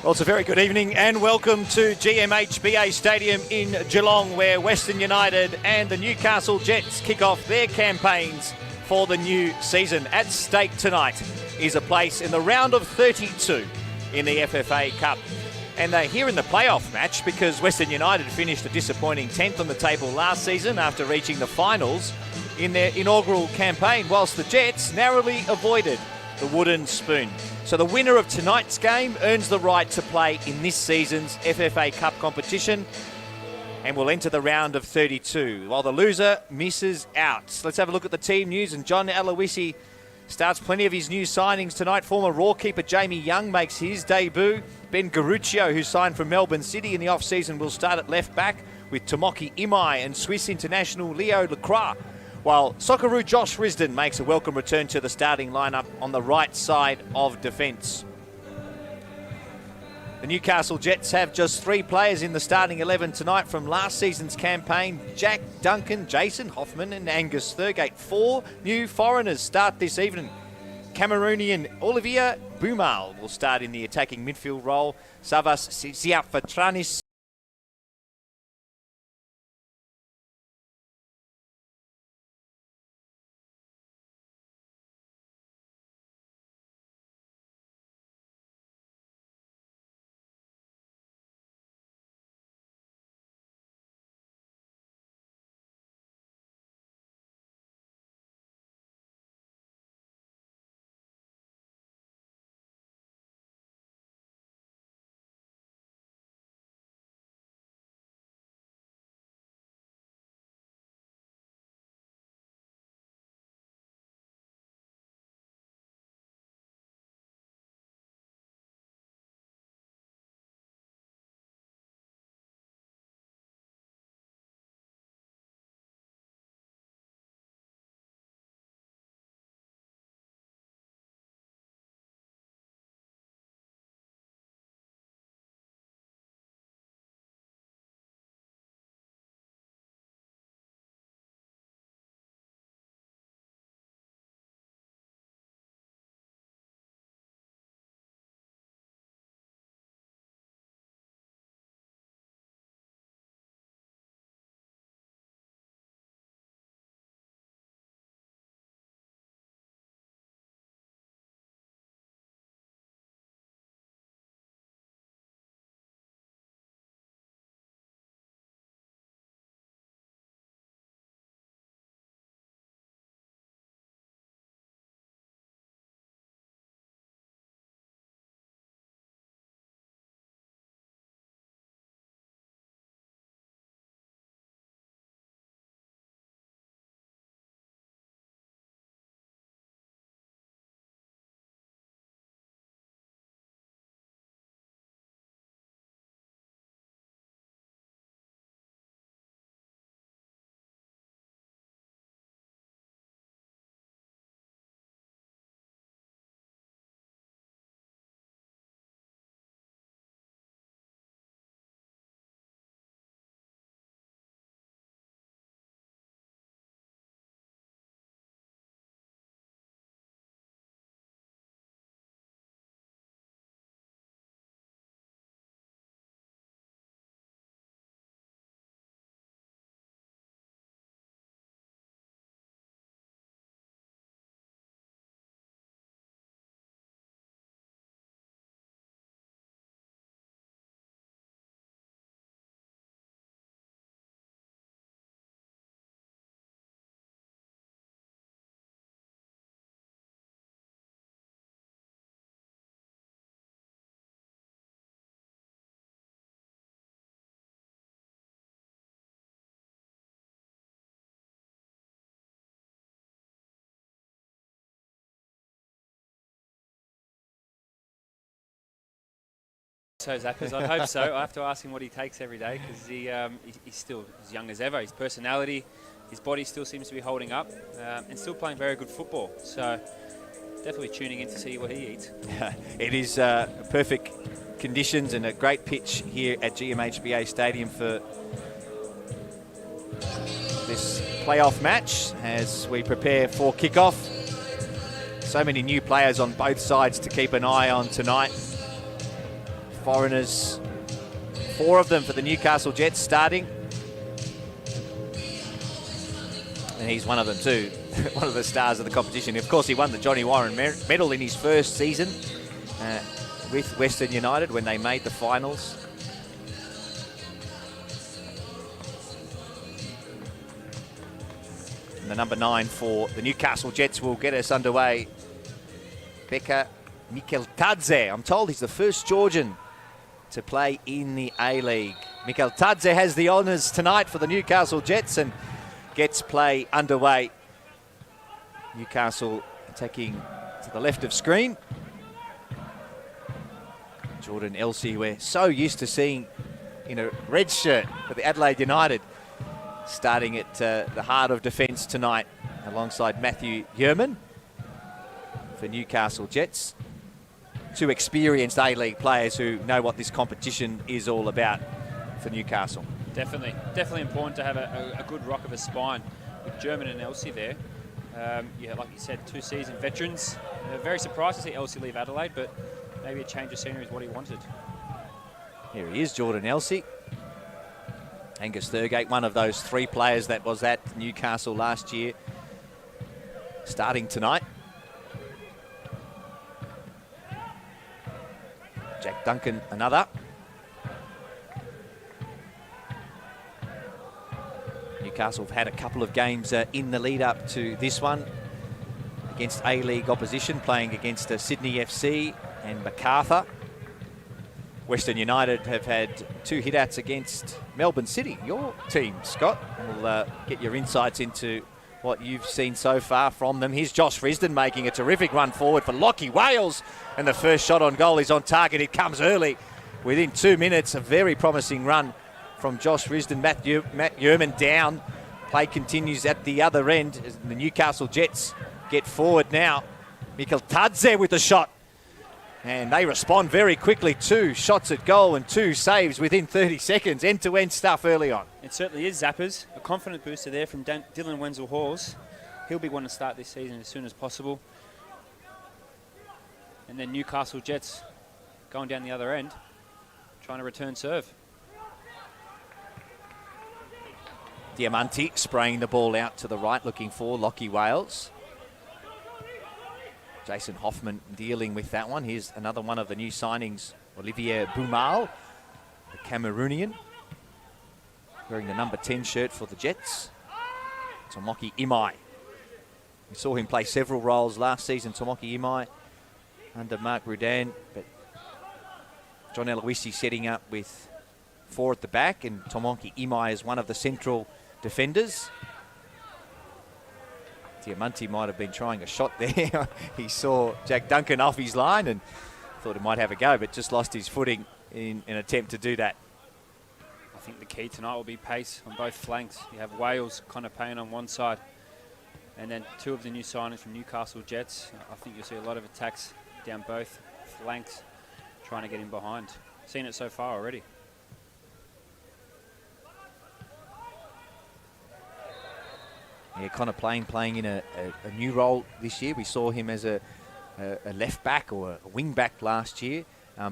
Well, it's a very good evening and welcome to GMHBA Stadium in Geelong, where Western United and the Newcastle Jets kick off their campaigns for the new season. At stake tonight is a place in the round of 32 in the FFA Cup. And they're here in the playoff match because Western United finished a disappointing 10th on the table last season after reaching the finals in their inaugural campaign, whilst the Jets narrowly avoided the wooden spoon. So the winner of tonight's game earns the right to play in this season's FFA Cup competition and will enter the round of 32, while the loser misses out. Let's have a look at the team news, and John Aloisi starts plenty of his new signings tonight. Former Raw keeper Jamie Young makes his debut. Ben Garuccio, who signed from Melbourne City in the off-season, will start at left back with Tomoki Imai and Swiss international Leo Lacroix, while Socceroo Josh Risden makes a welcome return to the starting lineup on the right side of defence. The Newcastle Jets have just 3 players in the starting 11 tonight from last season's campaign: Jack Duncan, Jason Hoffman and Angus Thurgate. 4 new foreigners start this evening. Cameroonian Olivier Boumal will start in the attacking midfield role. Savas Siafatranis So Zappers, I hope so. I have to ask him what he takes every day because he's still as young as ever. His personality, his body still seems to be holding up and still playing very good football. So definitely tuning in to see what he eats. It is perfect conditions and a great pitch here at GMHBA Stadium for this playoff match as we prepare for kickoff. So many new players on both sides to keep an eye on tonight. Foreigners, 4 of them for the Newcastle Jets starting. And he's one of them too, one of the stars of the competition. Of course, he won the Johnny Warren medal in his first season with Western United when they made the finals. And the number 9 for the Newcastle Jets will get us underway. Beka Mikeldze. I'm told he's the first Georgian to play in the A-League. Mikeldze has the honours tonight for the Newcastle Jets and gets play underway. Newcastle attacking to the left of screen. Jordan Elsey, we're so used to seeing in a red shirt for the Adelaide United, starting at the heart of defence tonight alongside Matthew Yerman for Newcastle Jets. 2 experienced A-League players who know what this competition is all about for Newcastle. Definitely important to have a good rock of a spine with German and Elsey there. Yeah, like you said, 2 seasoned veterans. Very surprised to see Elsey leave Adelaide, but maybe a change of scenery is what he wanted. Here he is, Jordan Elsey. Angus Thurgate, one of those 3 players that was at Newcastle last year, starting tonight. Jack Duncan, another. Newcastle have had a couple of games in the lead up to this one against A-League opposition, playing against Sydney FC and MacArthur. Western United have had 2 hit-outs against Melbourne City, your team, Scott. We'll get your insights into what you've seen so far from them. Here's Josh Risden making a terrific run forward for Lachie Wales, and the first shot on goal is on target. It comes early. Within 2 minutes, a very promising run from Josh Risden. Matt Yerman down. Play continues at the other end as the Newcastle Jets get forward now. Mikeldze with the shot. And they respond very quickly. 2 shots at goal and 2 saves within 30 seconds. End-to-end stuff early on. It certainly is, Zappers. A confident booster there from Dylan Wenzel-Hawes. He'll be one to start this season as soon as possible. And then Newcastle Jets going down the other end, trying to return serve. Diamanti spraying the ball out to the right, looking for Lachie Wales. Jason Hoffman dealing with that one. Here's another one of the new signings, Olivier Boumal, the Cameroonian, wearing the number 10 shirt for the Jets. Tomoki Imai. We saw him play several roles last season, Tomoki Imai, under Mark Risden, but John Eloisi setting up with 4 at the back, and Tomoki Imai is one of the central defenders. Diamanti might have been trying a shot there. He saw Jack Duncan off his line and thought he might have a go, but just lost his footing in an attempt to do that. I think the key tonight will be pace on both flanks. You have Wales kind of paying on one side, and then 2 of the new signings from Newcastle Jets. I think you'll see a lot of attacks down both flanks, trying to get in behind. Seen it so far already. Yeah, Connor playing in a new role this year. We saw him as a left back or a wing back last year,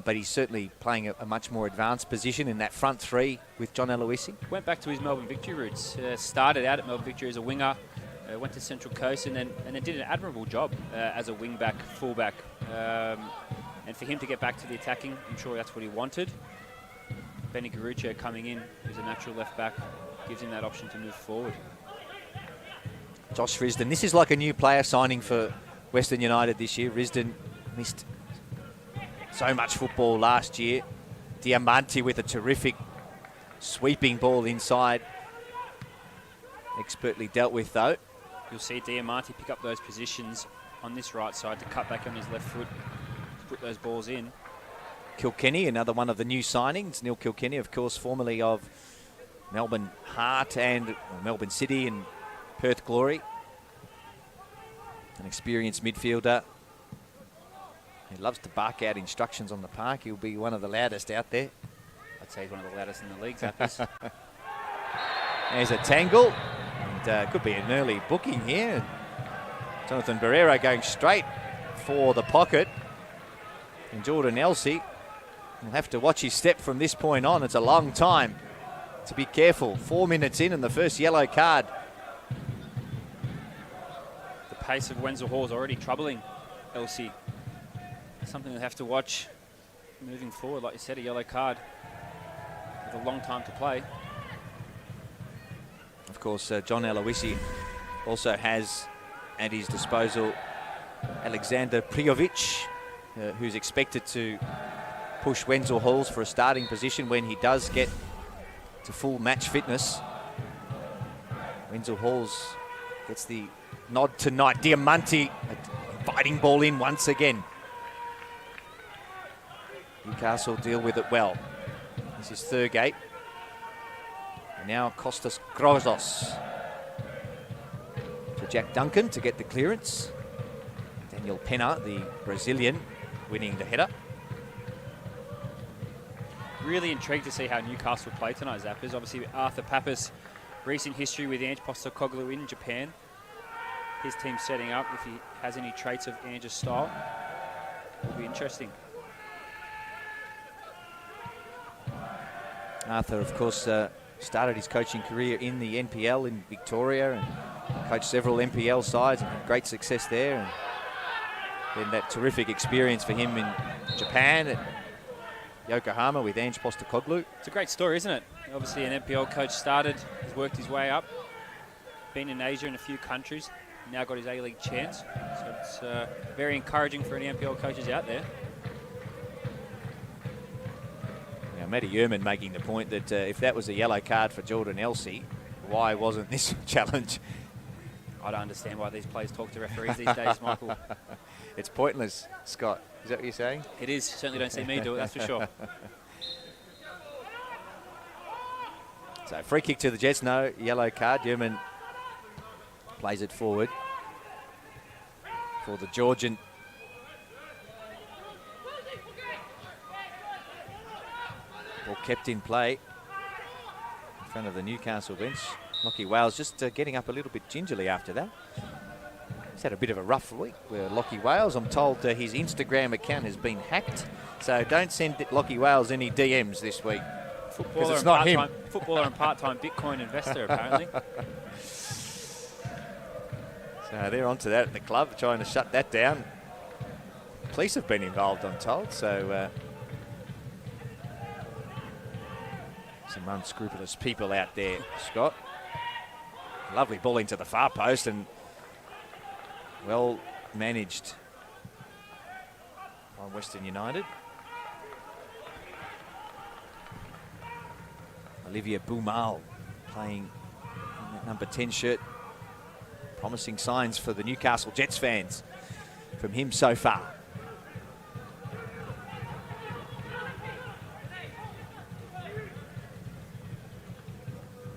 but he's certainly playing a much more advanced position in that front 3 with John Eloisi. Went back to his Melbourne Victory roots. Started out at Melbourne Victory as a winger, went to Central Coast, and then did an admirable job as a wing back, full back. And for him to get back to the attacking, I'm sure that's what he wanted. Benny Garucha coming in, who's a natural left back, gives him that option to move forward. Josh Risden. This is like a new player signing for Western United this year. Risden missed so much football last year. Diamanti with a terrific sweeping ball inside. Expertly dealt with, though. You'll see Diamanti pick up those positions on this right side to cut back on his left foot, to put those balls in. Kilkenny, another one of the new signings. Neil Kilkenny, of course, formerly of Melbourne Heart and Melbourne City and Perth Glory. An experienced midfielder. He loves to bark out instructions on the park. He'll be one of the loudest out there. I'd say he's one of the loudest in the league, Zappers. There's a tangle. And could be an early booking here. Jonathan Barrero going straight for the pocket. And Jordan Elsey will have to watch his step from this point on. It's a long time to be careful. 4 minutes in and the first yellow card. The pace of Wenzel Hall is already troubling Elsey. Something they'll have to watch moving forward. Like you said, a yellow card with a long time to play. Of course, John Aloisi also has at his disposal Alexander Prijovic, who's expected to push Wenzel Halls for a starting position when he does get to full match fitness. Wenzel Halls gets the nod tonight. Diamanti fighting ball in once again. Newcastle deal with it well. This is Thurgate. And now Costas Grozos to Jack Duncan to get the clearance. Daniel Pena, the Brazilian, winning the header. Really intrigued to see how Newcastle play tonight, Zappers. Obviously, Arthur Papas, recent history with Ange Postecoglou in Japan. His team setting up, if he has any traits of Ange's style, will be interesting. Arthur, of course, started his coaching career in the NPL in Victoria and coached several NPL sides and had great success there. And then that terrific experience for him in Japan at Yokohama with Ange Postecoglou. It's a great story, isn't it? Obviously, an NPL coach started, has worked his way up, been in Asia in a few countries, now got his A-League chance. So it's very encouraging for any NPL coaches out there. Now, Matty Yerman making the point that if that was a yellow card for Jordan Elsey, why wasn't this challenge? I don't understand why these players talk to referees these days, Michael. It's pointless, Scott. Is that what you're saying? It is. Certainly don't see me do it, that's for sure. So free kick to the Jets, no yellow card. Yerman plays it forward for the Georgian. Ball kept in play in front of the Newcastle bench. Lockie Wales just getting up a little bit gingerly after that. He's had a bit of a rough week with Lockie Wales. I'm told his Instagram account has been hacked, so don't send Lockie Wales any DMs this week. Footballer it's not him. Footballer and part-time Bitcoin investor, apparently. So they're onto that at the club, trying to shut that down. Police have been involved, I'm told, so some unscrupulous people out there, Scott. Lovely ball into the far post and well managed by Western United. Olivier Boumal playing in that number 10 shirt. Promising signs for the Newcastle Jets fans from him so far.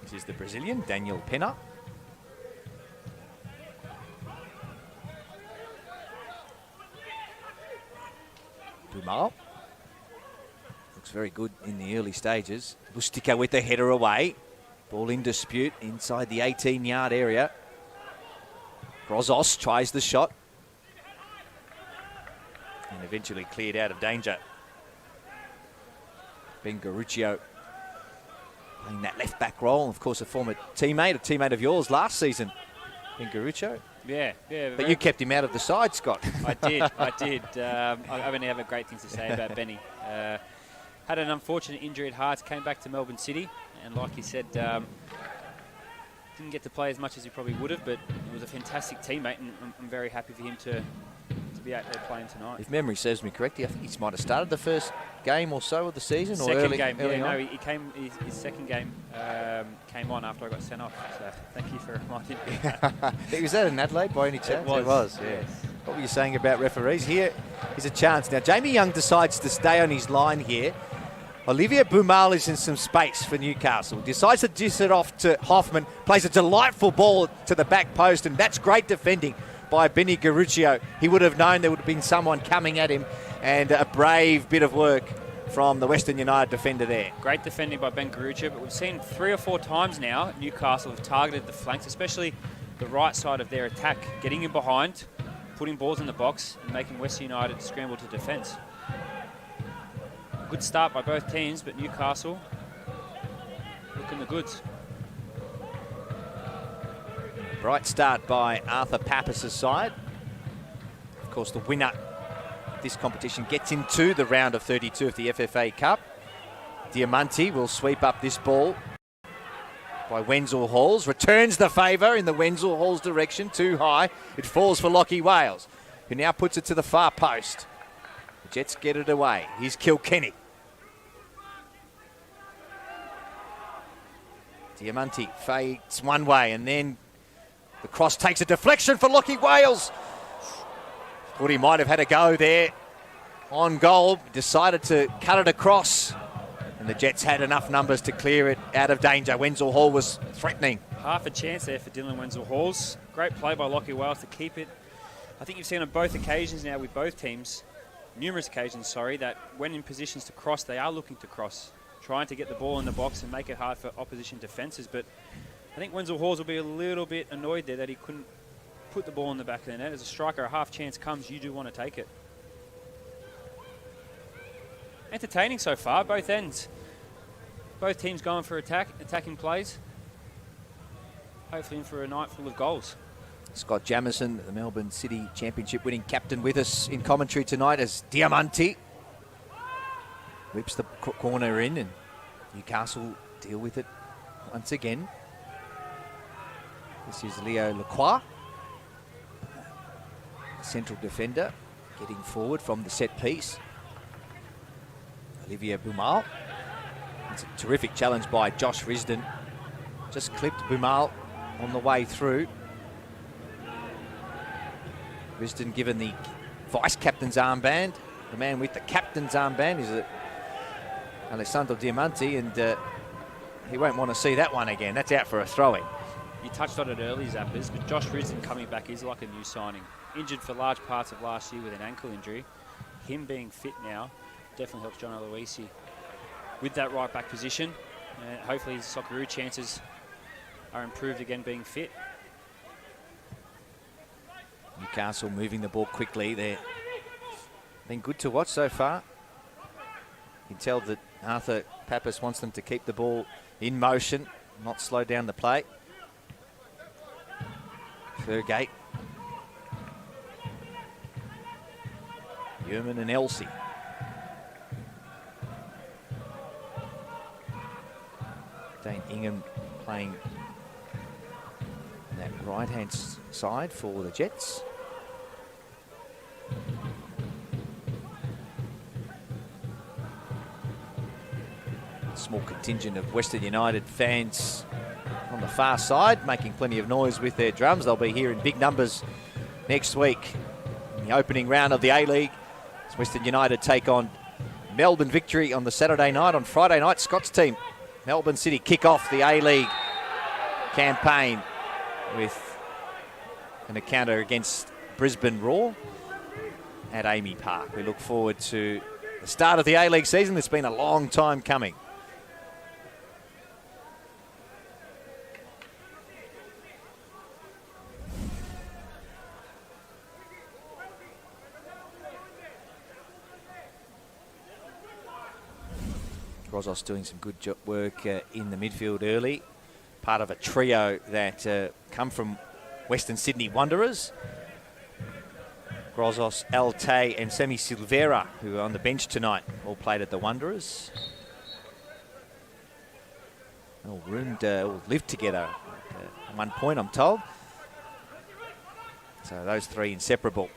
This is the Brazilian, Daniel Pena. Boumal. Looks very good in the early stages. Lustica with the header away. Ball in dispute inside the 18-yard area. Grozos tries the shot. And eventually cleared out of danger. Ben Garuccio playing that left-back role. Of course, a former teammate of yours last season, Ben Garuccio. Yeah. But you kept him out of the side, Scott. I did. I only have great things to say about Benny. Had an unfortunate injury at Hearts, came back to Melbourne City, and like he said, didn't get to play as much as he probably would have, but he was a fantastic teammate, and I'm very happy for him to be out there playing tonight. If memory serves me correctly, I think he might have started the first game or so of the season. Second or game, early yeah, on. no, he came. His second game came on after I got sent off. So thank you for reminding me. Was that in Adelaide by any chance? It was, yeah. yes. What were you saying about referees? Here is a chance. Now, Jamie Young decides to stay on his line here. Olivier Boumal is in some space for Newcastle. Decides to dish it off to Hoffman. Plays a delightful ball to the back post, and that's great defending by Benny Garuccio. He would have known there would have been someone coming at him, and a brave bit of work from the Western United defender there. Great defending by Ben Garuccio, but we've seen 3 or 4 times now Newcastle have targeted the flanks, especially the right side of their attack, getting in behind, putting balls in the box and making Western United scramble to defence. Good start by both teams, but Newcastle looking the goods. Bright start by Arthur Pappas' side. Of course, the winner of this competition gets into the round of 32 of the FFA Cup. Diamanti will sweep up this ball by Wenzel Halls. Returns the favour in the Wenzel Halls direction. Too high. It falls for Lockie Wales, who now puts it to the far post. The Jets get it away. Here's Kilkenny. Diamanti fades one way, and then the cross takes a deflection for Lockie Wales. Thought he might have had a go there on goal. Decided to cut it across, and the Jets had enough numbers to clear it out of danger. Wenzel Hall was threatening. Half a chance there for Dylan Wenzel Halls. Great play by Lockie Wales to keep it. I think you've seen on both occasions now with both teams, numerous occasions, sorry, that when in positions to cross, they are looking to cross, trying to get the ball in the box and make it hard for opposition defences. But I think Wenzel Halls will be a little bit annoyed there that he couldn't put the ball in the back of the net. As a striker, a half chance comes, you do want to take it. Entertaining so far, both ends. Both teams going for attacking plays. Hopefully in for a night full of goals. Scott Jamieson, the Melbourne City Championship winning captain, with us in commentary tonight as Diamanti whips the corner in, and Newcastle deal with it once again. This is Leo Lacroix, central defender, getting forward from the set piece. Olivier Bumal. It's a terrific challenge by Josh Risden. Just clipped Bumal on the way through. Risden given the vice-captain's armband. The man with the captain's armband is Alessandro Diamanti, and he won't want to see that one again. That's out for a throw-in. You touched on it early, Zappers, but Josh Risden coming back is like a new signing. Injured for large parts of last year with an ankle injury. Him being fit now definitely helps John Aloisi with that right back position. And hopefully his Socceroo chances are improved again being fit. Newcastle moving the ball quickly. They've been good to watch so far. You can tell that Arthur Pappas wants them to keep the ball in motion, not slow down the play. Fergate. Yeoman and Elsie. Dane Ingham playing that right-hand side for the Jets. Small contingent of Western United fans on the far side, making plenty of noise with their drums. They'll be here in big numbers next week in the opening round of the A-League. As Western United take on Melbourne Victory on the Saturday night. On Friday night, Scott's team, Melbourne City, kick off the A-League campaign with an encounter against Brisbane Roar at Amy Park. We look forward to the start of the A-League season. It's been a long time coming. Grozos doing some good work in the midfield early. Part of a trio that come from Western Sydney Wanderers. Grozos, Altay and Semi Silveira, who are on the bench tonight, all played at the Wanderers. All roomed, all lived together at one point, I'm told. So those three inseparable.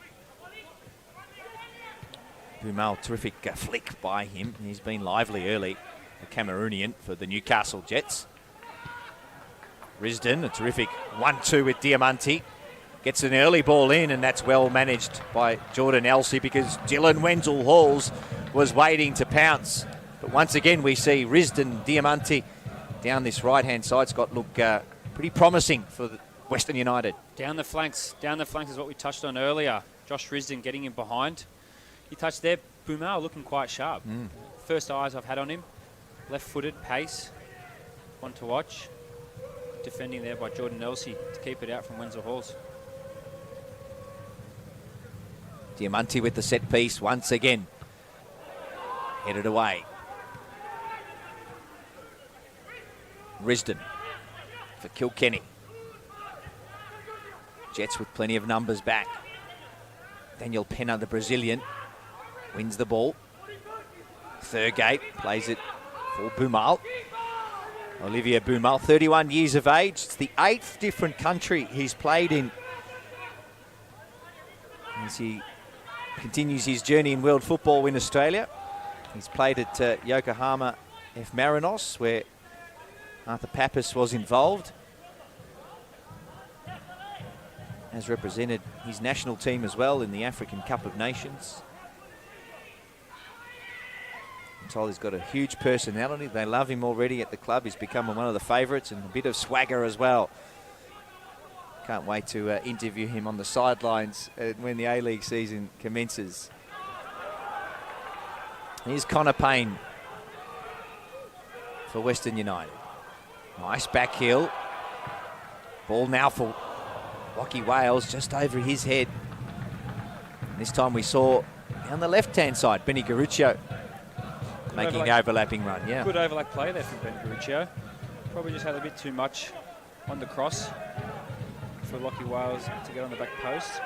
Bumal, terrific flick by him. He's been lively early, the Cameroonian for the Newcastle Jets. Risden, a terrific 1-2 with Diamanti. Gets an early ball in, and that's well managed by Jordan Elsie because Dylan Wenzel Halls was waiting to pounce. But once again, we see Risden, Diamanti down this right-hand side. It's got look pretty promising for Western United. Down the flanks is what we touched on earlier. Josh Risden getting in behind. You touched there, Bumal looking quite sharp. First eyes I've had on him. Left-footed, pace, one to watch. Defending there by Jordan Elsie to keep it out from Wenzel Halls. Diamante with the set piece once again. Headed away. Risden for Kilkenny. Jets with plenty of numbers back. Daniel Penna, the Brazilian, wins the ball. Thurgate plays it for Bumal. Olivier Bumal, 31 years of age. It's the 8th different country he's played in as he continues his journey in world football in Australia. He's played at Yokohama F. Marinos, where Arthur Pappas was involved. Has represented his national team as well in the African Cup of Nations. I'm told he's got a huge personality. They love him already at the club. He's become one of the favourites and a bit of swagger as well. Can't wait to interview him on the sidelines when the A-League season commences. Here's Connor Payne for Western United. Nice back heel. Ball now for Lachie Wales, just over his head. And this time we saw on the left-hand side, Benny Garuccio making the overlapping run. Yeah, good overlap play there from Ben Garuccio. Probably just had a bit too much on the cross for Lachie Wales to get on the back post.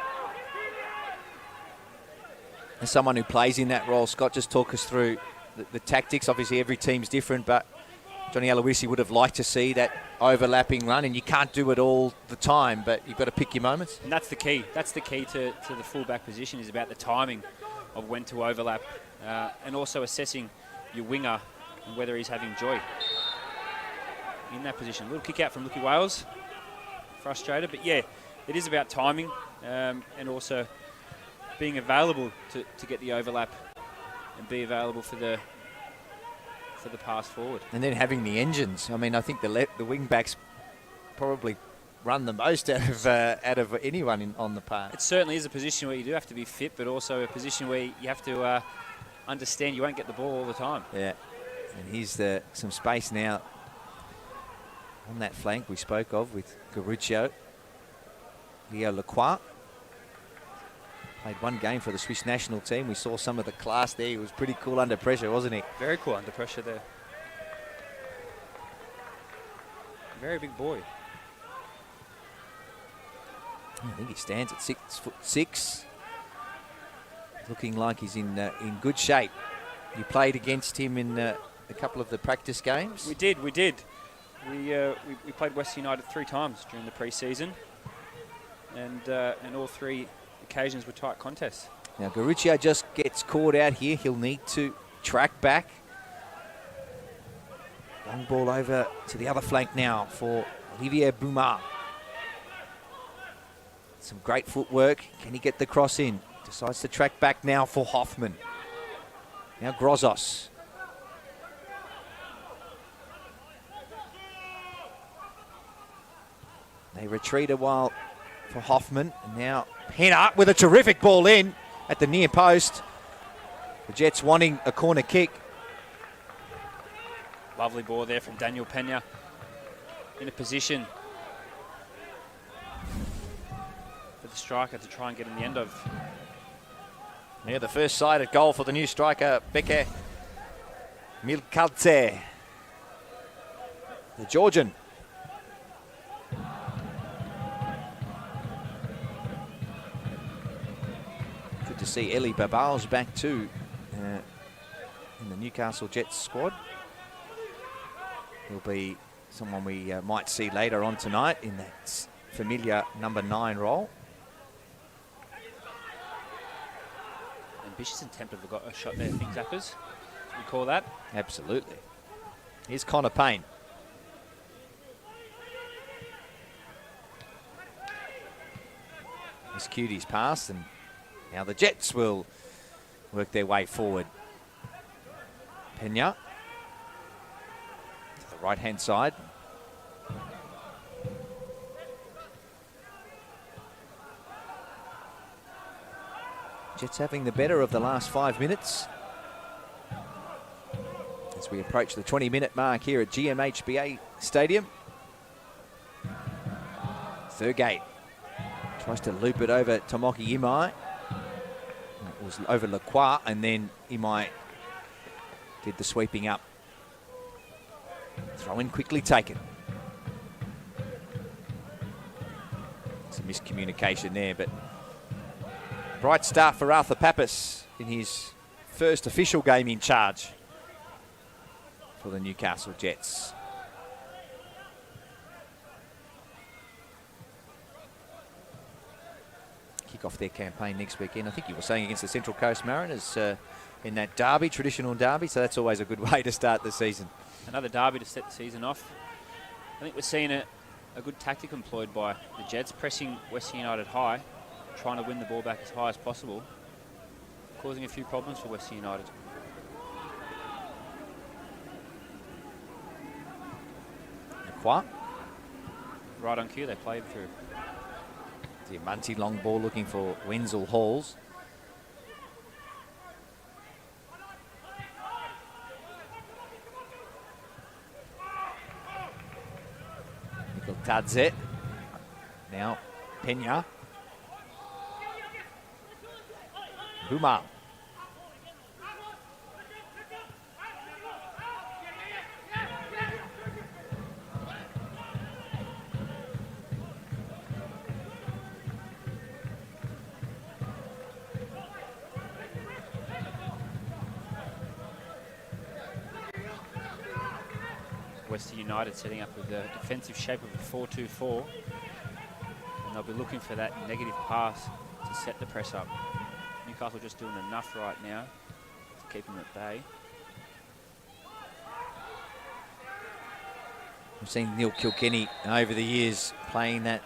As someone who plays in that role, Scott, just talk us through the tactics. Obviously, every team's different, but Johnny Aloisi would have liked to see that overlapping run, and you can't do it all the time, but you've got to pick your moments. And that's the key. That's the key to the full-back position, is about the timing of when to overlap and also assessing your winger and whether he's having joy in that position. A little kick out from Lachie Wales. Frustrated, but yeah, it is about timing and also being available to get the overlap and be available for the pass forward. And then having the engines. I mean, I think the wing backs probably run the most out of anyone on the park. It certainly is a position where you do have to be fit, but also a position where you have to understand you won't get the ball all the time. Yeah, and here's some space now on that flank we spoke of with Garuccio. Leo Lacroix played one game for the Swiss national team. We saw some of the class there. He was pretty cool under pressure, wasn't he? Very cool under pressure there. Very big boy. I think he stands at 6'6". Looking like he's in good shape. You played against him in a couple of the practice games. We did. We played Western United 3 times during the pre-season, and all 3 occasions were tight contests. Now Garuccio just gets caught out here. He'll need to track back. Long ball over to the other flank now for Olivier Boumard. Some great footwork. Can he get the cross in? Decides to track back now for Hoffman. Now Grozos. They retreat a while for Hoffman. And now Penna with a terrific ball in at the near post. The Jets wanting a corner kick. Lovely ball there from Daniel Penna in a position for the striker to try and get in the end of. Yeah, the first sighted goal for the new striker, Beke Milkadze, the Georgian. Good to see Ellie Babal's back too in the Newcastle Jets squad. He'll be someone we might see later on tonight in that familiar number 9 role. Ambitious and tempted. We've got a shot there, I think, Zappers. Do you call that? Absolutely. Here's Connor Payne. He's Cutie's pass, and now the Jets will work their way forward. Penna to the right-hand side. Jets having the better of the last 5 minutes as we approach the 20-minute mark here at GMHBA Stadium. Thurgate tries to loop it over Tomoki Imai. It was over Lacroix, and then Imai did the sweeping up. Throw in quickly taken. Some miscommunication there, but bright start for Arthur Pappas in his first official game in charge for the Newcastle Jets. Kick off their campaign next weekend. I think you were saying against the Central Coast Mariners in that derby, traditional derby, so that's always a good way to start the season. Another derby to set the season off. I think we're seeing a good tactic employed by the Jets, pressing Western United high, trying to win the ball back as high as possible, causing a few problems for Western United. Lacroix. Right on cue, they played through. Diamanti long ball looking for Wenzel Halls. Tadze. Now Pena. Buma. Western United setting up with a defensive shape of a 4-2-4, and they'll be looking for that negative pass to set the press up. Newcastle just doing enough right now to keep them at bay. We've seen Neil Kilkenny over the years playing that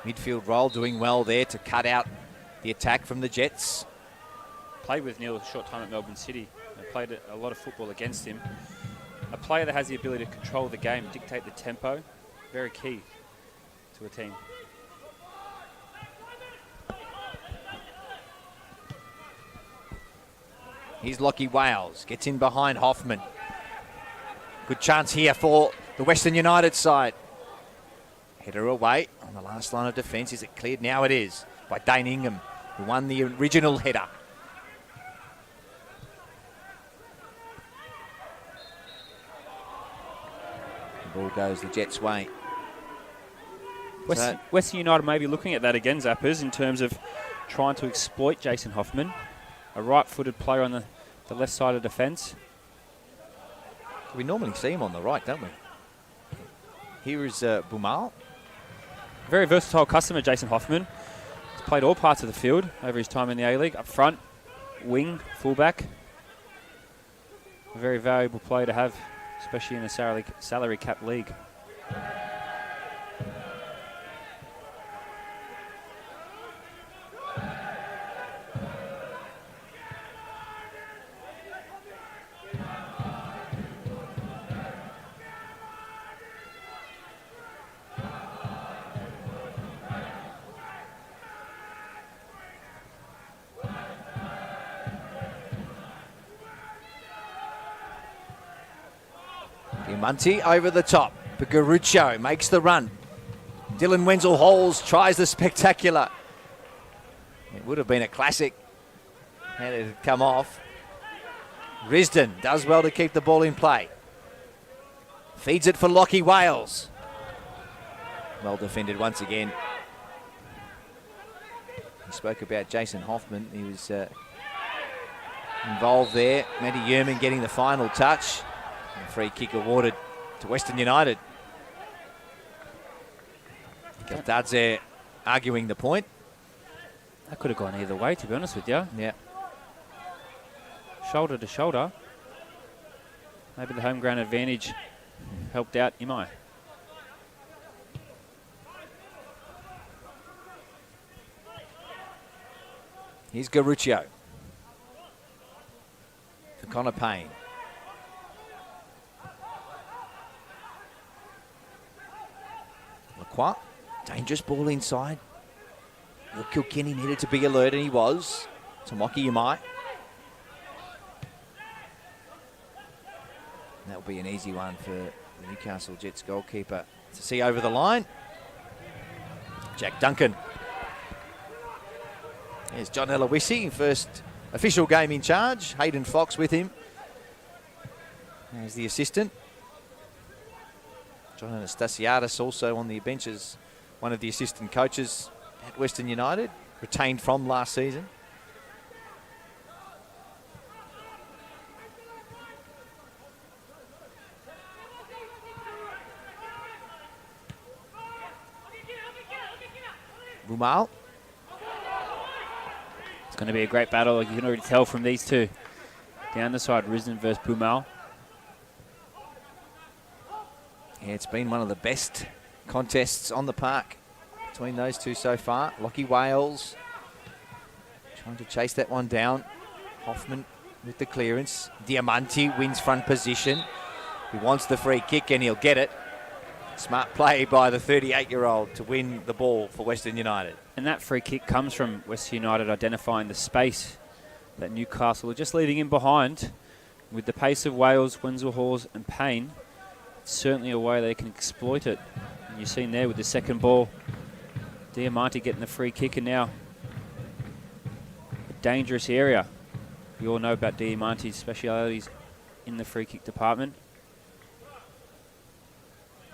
midfield role, doing well there to cut out the attack from the Jets. Played with Neil a short time at Melbourne City. They played a lot of football against him. A player that has the ability to control the game, dictate the tempo, very key to a team. Here's Lockie Wales, gets in behind Hoffman. Good chance here for the Western United side. Header away on the last line of defence. Is it cleared? Now it is, by Dane Ingham, who won the original header. Ball goes the Jets' way. Western United may be looking at that again, Zappers, in terms of trying to exploit Jason Hoffman, a right-footed player on the left side of defence. We normally see him on the right, don't we? Here is Bumal. Very versatile customer, Jason Hoffman. He's played all parts of the field over his time in the A-League. Up front, wing, fullback. A very valuable player to have, especially in a salary cap league. Diamanti over the top. Piguruccio makes the run. Dylan Wenzel Halls tries the spectacular. It would have been a classic had it come off. Risden does well to keep the ball in play. Feeds it for Lockie Wales. Well defended once again. He spoke about Jason Hoffman. He was involved there. Matty Yerman getting the final touch. Free kick awarded to Western United. Galdadze arguing the point. That could have gone either way, to be honest with you. Yeah. Shoulder to shoulder. Maybe the home ground advantage helped out Imai. Here's Garuccio. For Connor Payne. Lacroix, dangerous ball inside. Kilkenny needed to be alert, and he was. Tomoki Imai. That'll be an easy one for the Newcastle Jets goalkeeper to see over the line. Jack Duncan. There's John Eloisi, first official game in charge. Hayden Fox with him as the assistant. John Anastasiadis also on the bench as one of the assistant coaches at Western United, retained from last season. Bumal. It's going to be a great battle. You can already tell from these two. Down the side, Risden versus Bumal. Yeah, it's been one of the best contests on the park between those two so far. Lockie Wales trying to chase that one down. Hoffman with the clearance. Diamanti wins front position. He wants the free kick and he'll get it. Smart play by the 38-year-old to win the ball for Western United. And that free kick comes from Western United identifying the space that Newcastle are just leaving in behind. With the pace of Wales, Wenzel Hawes and Payne, it's certainly a way they can exploit it. And you've seen there with the second ball, Diamanti getting the free kick, and now a dangerous area. We all know about Diamanti's specialities in the free kick department.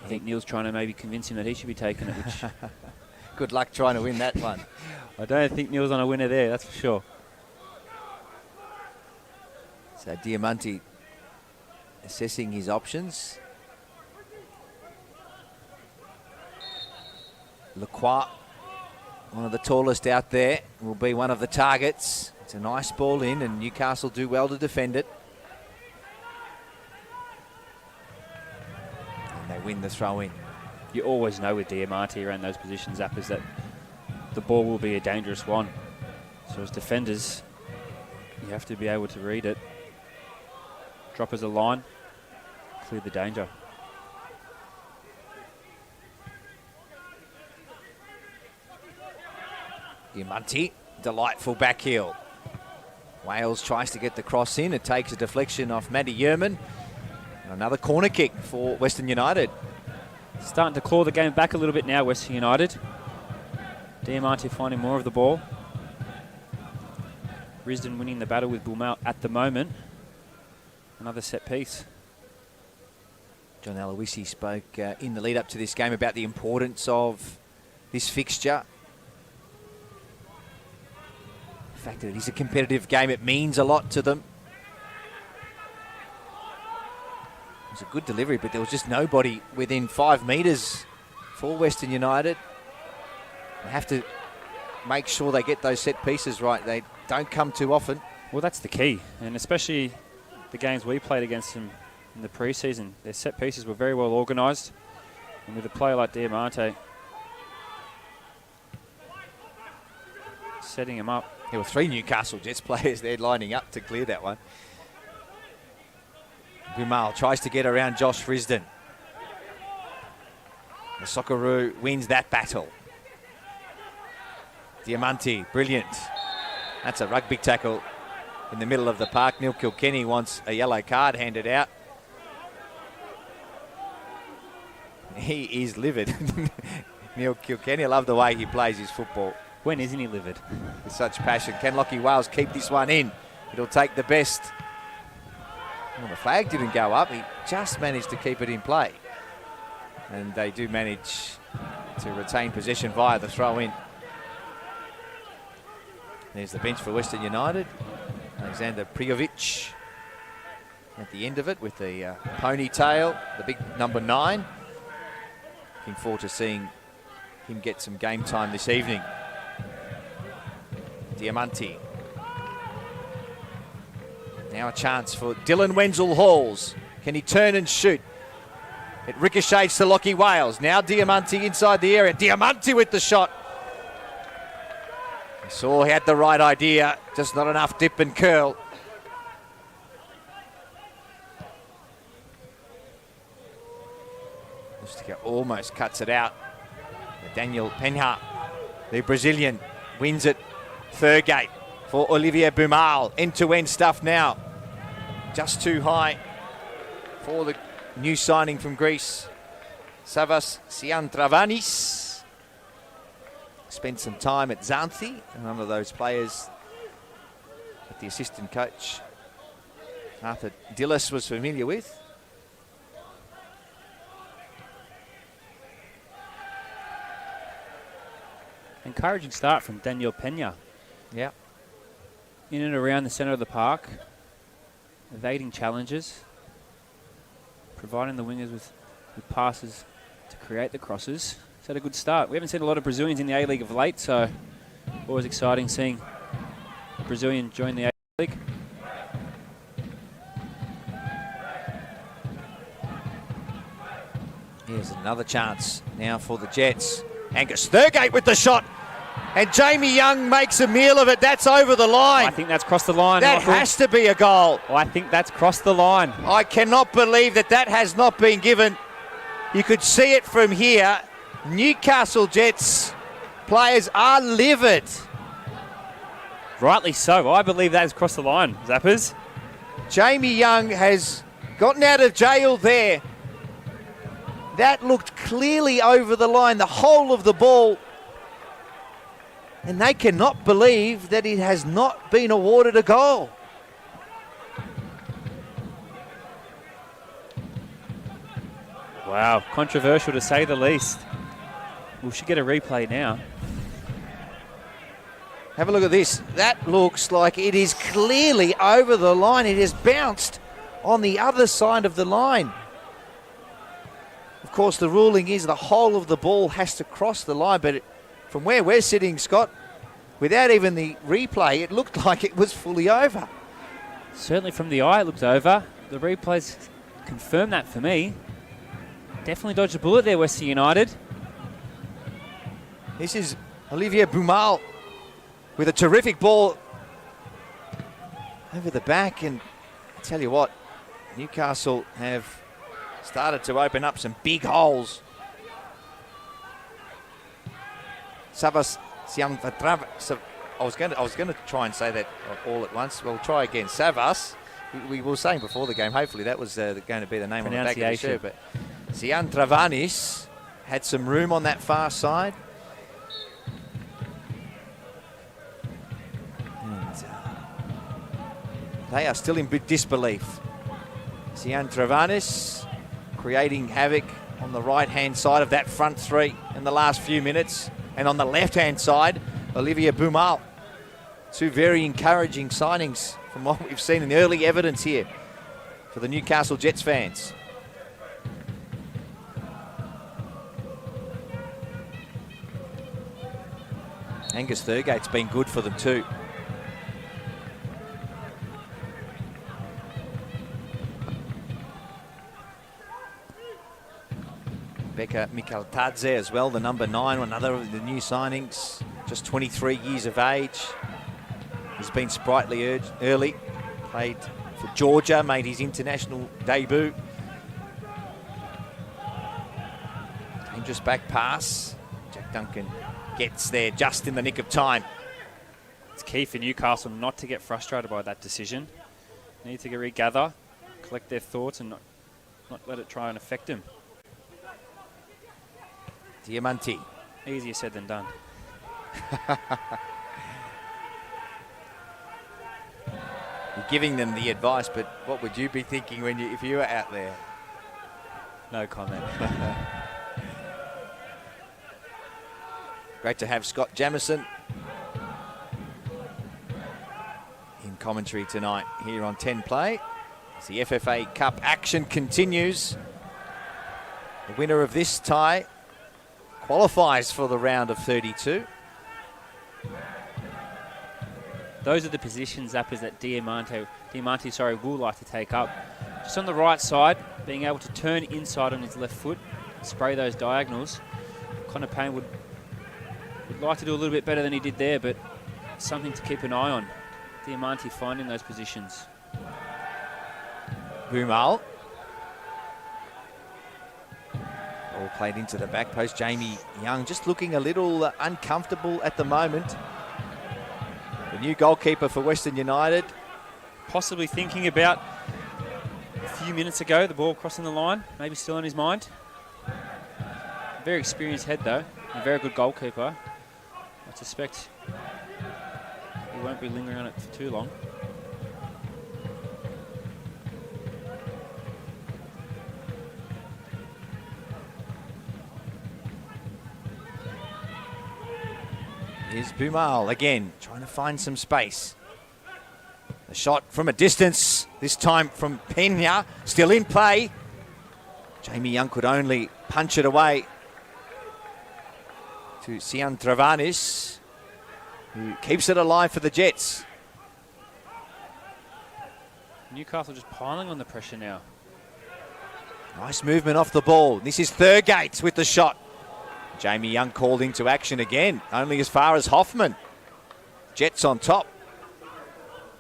I think Neil's trying to maybe convince him that he should be taking it. Which good luck trying to win that one. I don't think Neil's on a winner there, that's for sure. So Diamanti assessing his options. Lacroix, one of the tallest out there, will be one of the targets. It's a nice ball in and Newcastle do well to defend it. They win the throw-in. You always know with Diamanti around those positions, Zappers, that the ball will be a dangerous one. So as defenders, you have to be able to read it. Drop as a line, clear the danger. Diamanti, delightful back heel. Wales tries to get the cross in. It takes a deflection off Matty Yerman. Another corner kick for Western United. Starting to claw the game back a little bit now, Western United. Diamanti finding more of the ball. Risden winning the battle with Bumal at the moment. Another set piece. John Eloisi spoke in the lead up to this game about the importance of this fixture. The fact that it is a competitive game, it means a lot to them. It was a good delivery, but there was just nobody within 5 metres for Western United. They have to make sure they get those set pieces right. They don't come too often. Well, that's the key, and especially the games we played against them in the pre-season. Their set pieces were very well organised, and with a player like Diamanti setting him up. There were 3 Newcastle Jets players there lining up to clear that one. Bumal tries to get around Josh Risden. The Socceroo wins that battle. Diamanti, brilliant. That's a rugby tackle in the middle of the park. Neil Kilkenny wants a yellow card handed out. He is livid. Neil Kilkenny, I love the way he plays his football. When isn't he livid? With such passion. Can Lockie Wales keep this one in? It'll take the best. Well, the flag didn't go up. He just managed to keep it in play. And they do manage to retain possession via the throw-in. There's the bench for Western United. Alexander Prijovic at the end of it with the ponytail, the big number 9. Looking forward to seeing him get some game time this evening. Diamanti. Now a chance for Dylan Wenzel-Halls. Can he turn and shoot? It ricochets to Lockie Wales. Now Diamanti inside the area. Diamanti with the shot. Saw he had the right idea, just not enough dip and curl. Lustica almost cuts it out. But Daniel Penha, the Brazilian, wins it. Thurgate for Olivier Bumal. End-to-end stuff now. Just too high for the new signing from Greece, Savas Siantravanis. spent some time at Xanthi, and one of those players that the assistant coach, Arthur Dillis, was familiar with. Encouraging start from Daniel Pena. Yeah. In and around the centre of the park, evading challenges, providing the wingers with passes to create the crosses. It's had a good start. We haven't seen a lot of Brazilians in the A-League of late, so always exciting seeing a Brazilian join the A-League. Here's another chance now for the Jets. Angus Thurgate with the shot. And Jamie Young makes a meal of it. That's over the line. I think that's crossed the line. That has to be a goal. I think that's crossed the line. I cannot believe that has not been given. You could see it from here. Newcastle Jets players are livid. Rightly so. I believe that has crossed the line, Zappers. Jamie Young has gotten out of jail there. That looked clearly over the line, the whole of the ball. And they cannot believe that it has not been awarded a goal. Wow, controversial to say the least. We should get a replay now. Have a look at this. That looks like it is clearly over the line. It has bounced on the other side of the line. Of course, the ruling is the whole of the ball has to cross the line, but from where we're sitting, Scott, without even the replay, it looked like it was fully over. Certainly from the eye, it looked over. The replays confirm that for me. Definitely dodged a bullet there, Western United. This is Olivier Bumal with a terrific ball over the back. And I tell you what, Newcastle have started to open up some big holes. Savas Siang Vatrava. I was going to try and say that all at once. We'll try again. Savas. We were saying before the game, hopefully that was going to be the name on the back of the shirt. But Sian Travanis had some room on that far side. And they are still in disbelief. Sian Travanis creating havoc on the right-hand side of that front three in the last few minutes. And on the left-hand side, Olivier Bumal. Two very encouraging signings from what we've seen in the early evidence here for the Newcastle Jets fans. Angus Thurgate's been good for them too. Becca Mikaltadze as well, the number 9, another of the new signings, just 23 years of age. He's been sprightly early, played for Georgia, made his international debut. Dangerous back pass. Jack Duncan gets there just in the nick of time. It's key for Newcastle not to get frustrated by that decision. They need to regather, collect their thoughts and not let it try and affect them. Diamanti. Easier said than done. You're giving them the advice, but what would you be thinking if you were out there? No comment. Great to have Scott Jamieson in commentary tonight here on 10 Play. As the FFA Cup action continues, the winner of this tie qualifies for the round of 32. Those are the positions, Zappers, that Diamanti will like to take up. Just on the right side, being able to turn inside on his left foot, spray those diagonals. Connor Payne would like to do a little bit better than he did there, but something to keep an eye on. Diamanti finding those positions. Bumal. All played into the back post. Jamie Young just looking a little uncomfortable at the moment. The new goalkeeper for Western United. Possibly thinking about a few minutes ago, the ball crossing the line, maybe still on his mind. Very experienced head though, a very good goalkeeper. I suspect he won't be lingering on it for too long. Here's Bumal again, trying to find some space. The shot from a distance, this time from Pena, still in play. Jamie Young could only punch it away to Sian Travanis, who keeps it alive for the Jets. Newcastle just piling on the pressure now. Nice movement off the ball. This is Thurgate with the shot. Jamie Young called into action again, only as far as Hoffman. Jets on top.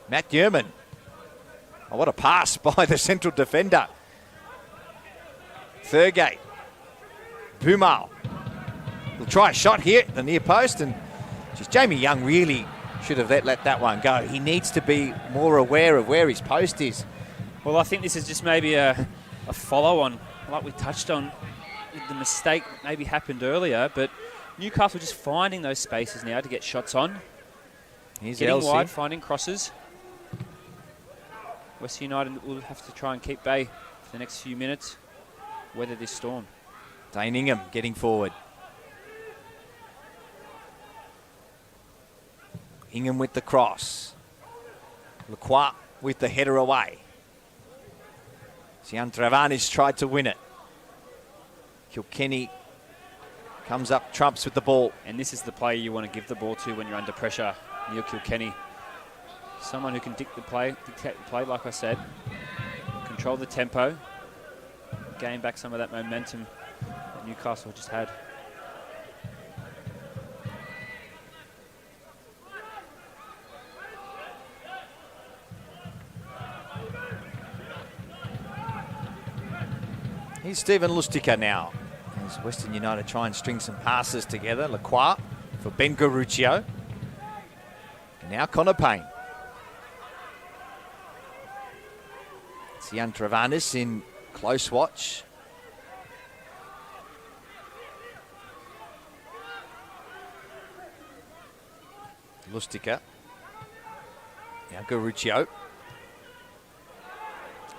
Matt Yerman. Oh, what a pass by the central defender. Thurgate. Bumal. He'll try a shot here at the near post, and just Jamie Young really should have let that one go. He needs to be more aware of where his post is. Well, I think this is just maybe a follow-on, like we touched on. The mistake maybe happened earlier, but Newcastle just finding those spaces now to get shots on. Here's getting Elsie. wide, finding crosses. West United will have to try and keep bay for the next few minutes, weather this storm. Dane Ingham getting forward. Ingham with the cross. Lacroix with the header away. Sian Travanis tried to win it. Kilkenny comes up, trumps with the ball. And this is the player you want to give the ball to when you're under pressure, Neil Kilkenny. Someone who can dictate the play, like I said. Control the tempo. Gain back some of that momentum that Newcastle just had. Here's Stephen Lustica now. As Western United try and string some passes together. Lacroix for Ben Garuccio. And now Connor Payne. Sian Travanis in close watch. Lustica. Now Garuccio.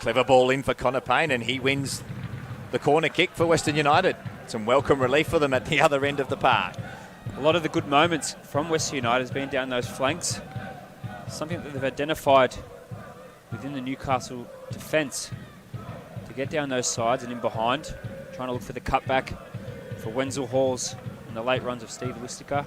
Clever ball in for Connor Payne, and he wins the corner kick for Western United. Some welcome relief for them at the other end of the park. A lot of the good moments from Western United has been down those flanks. Something that they've identified within the Newcastle defence to get down those sides and in behind, trying to look for the cutback for Wenzel Halls and the late runs of Steve Lustica.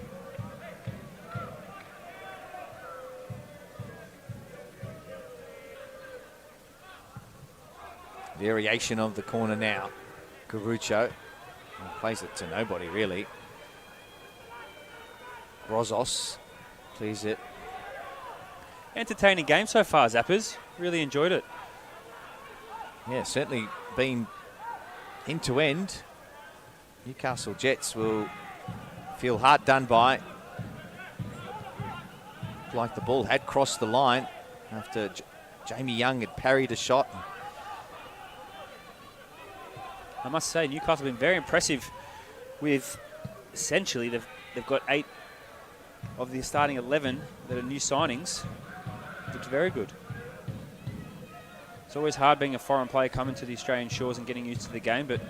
Variation of the corner now. Garuccio plays it to nobody, really. Rozos clears it. Entertaining game so far, Zappers. Really enjoyed it. Yeah, certainly been end to end. Newcastle Jets will feel hard done by. Like the ball had crossed the line after Jamie Young had parried a shot. I must say, Newcastle have been very impressive with, essentially, they've got 8 of the starting 11 that are new signings. Looks very good. It's always hard being a foreign player coming to the Australian shores and getting used to the game, but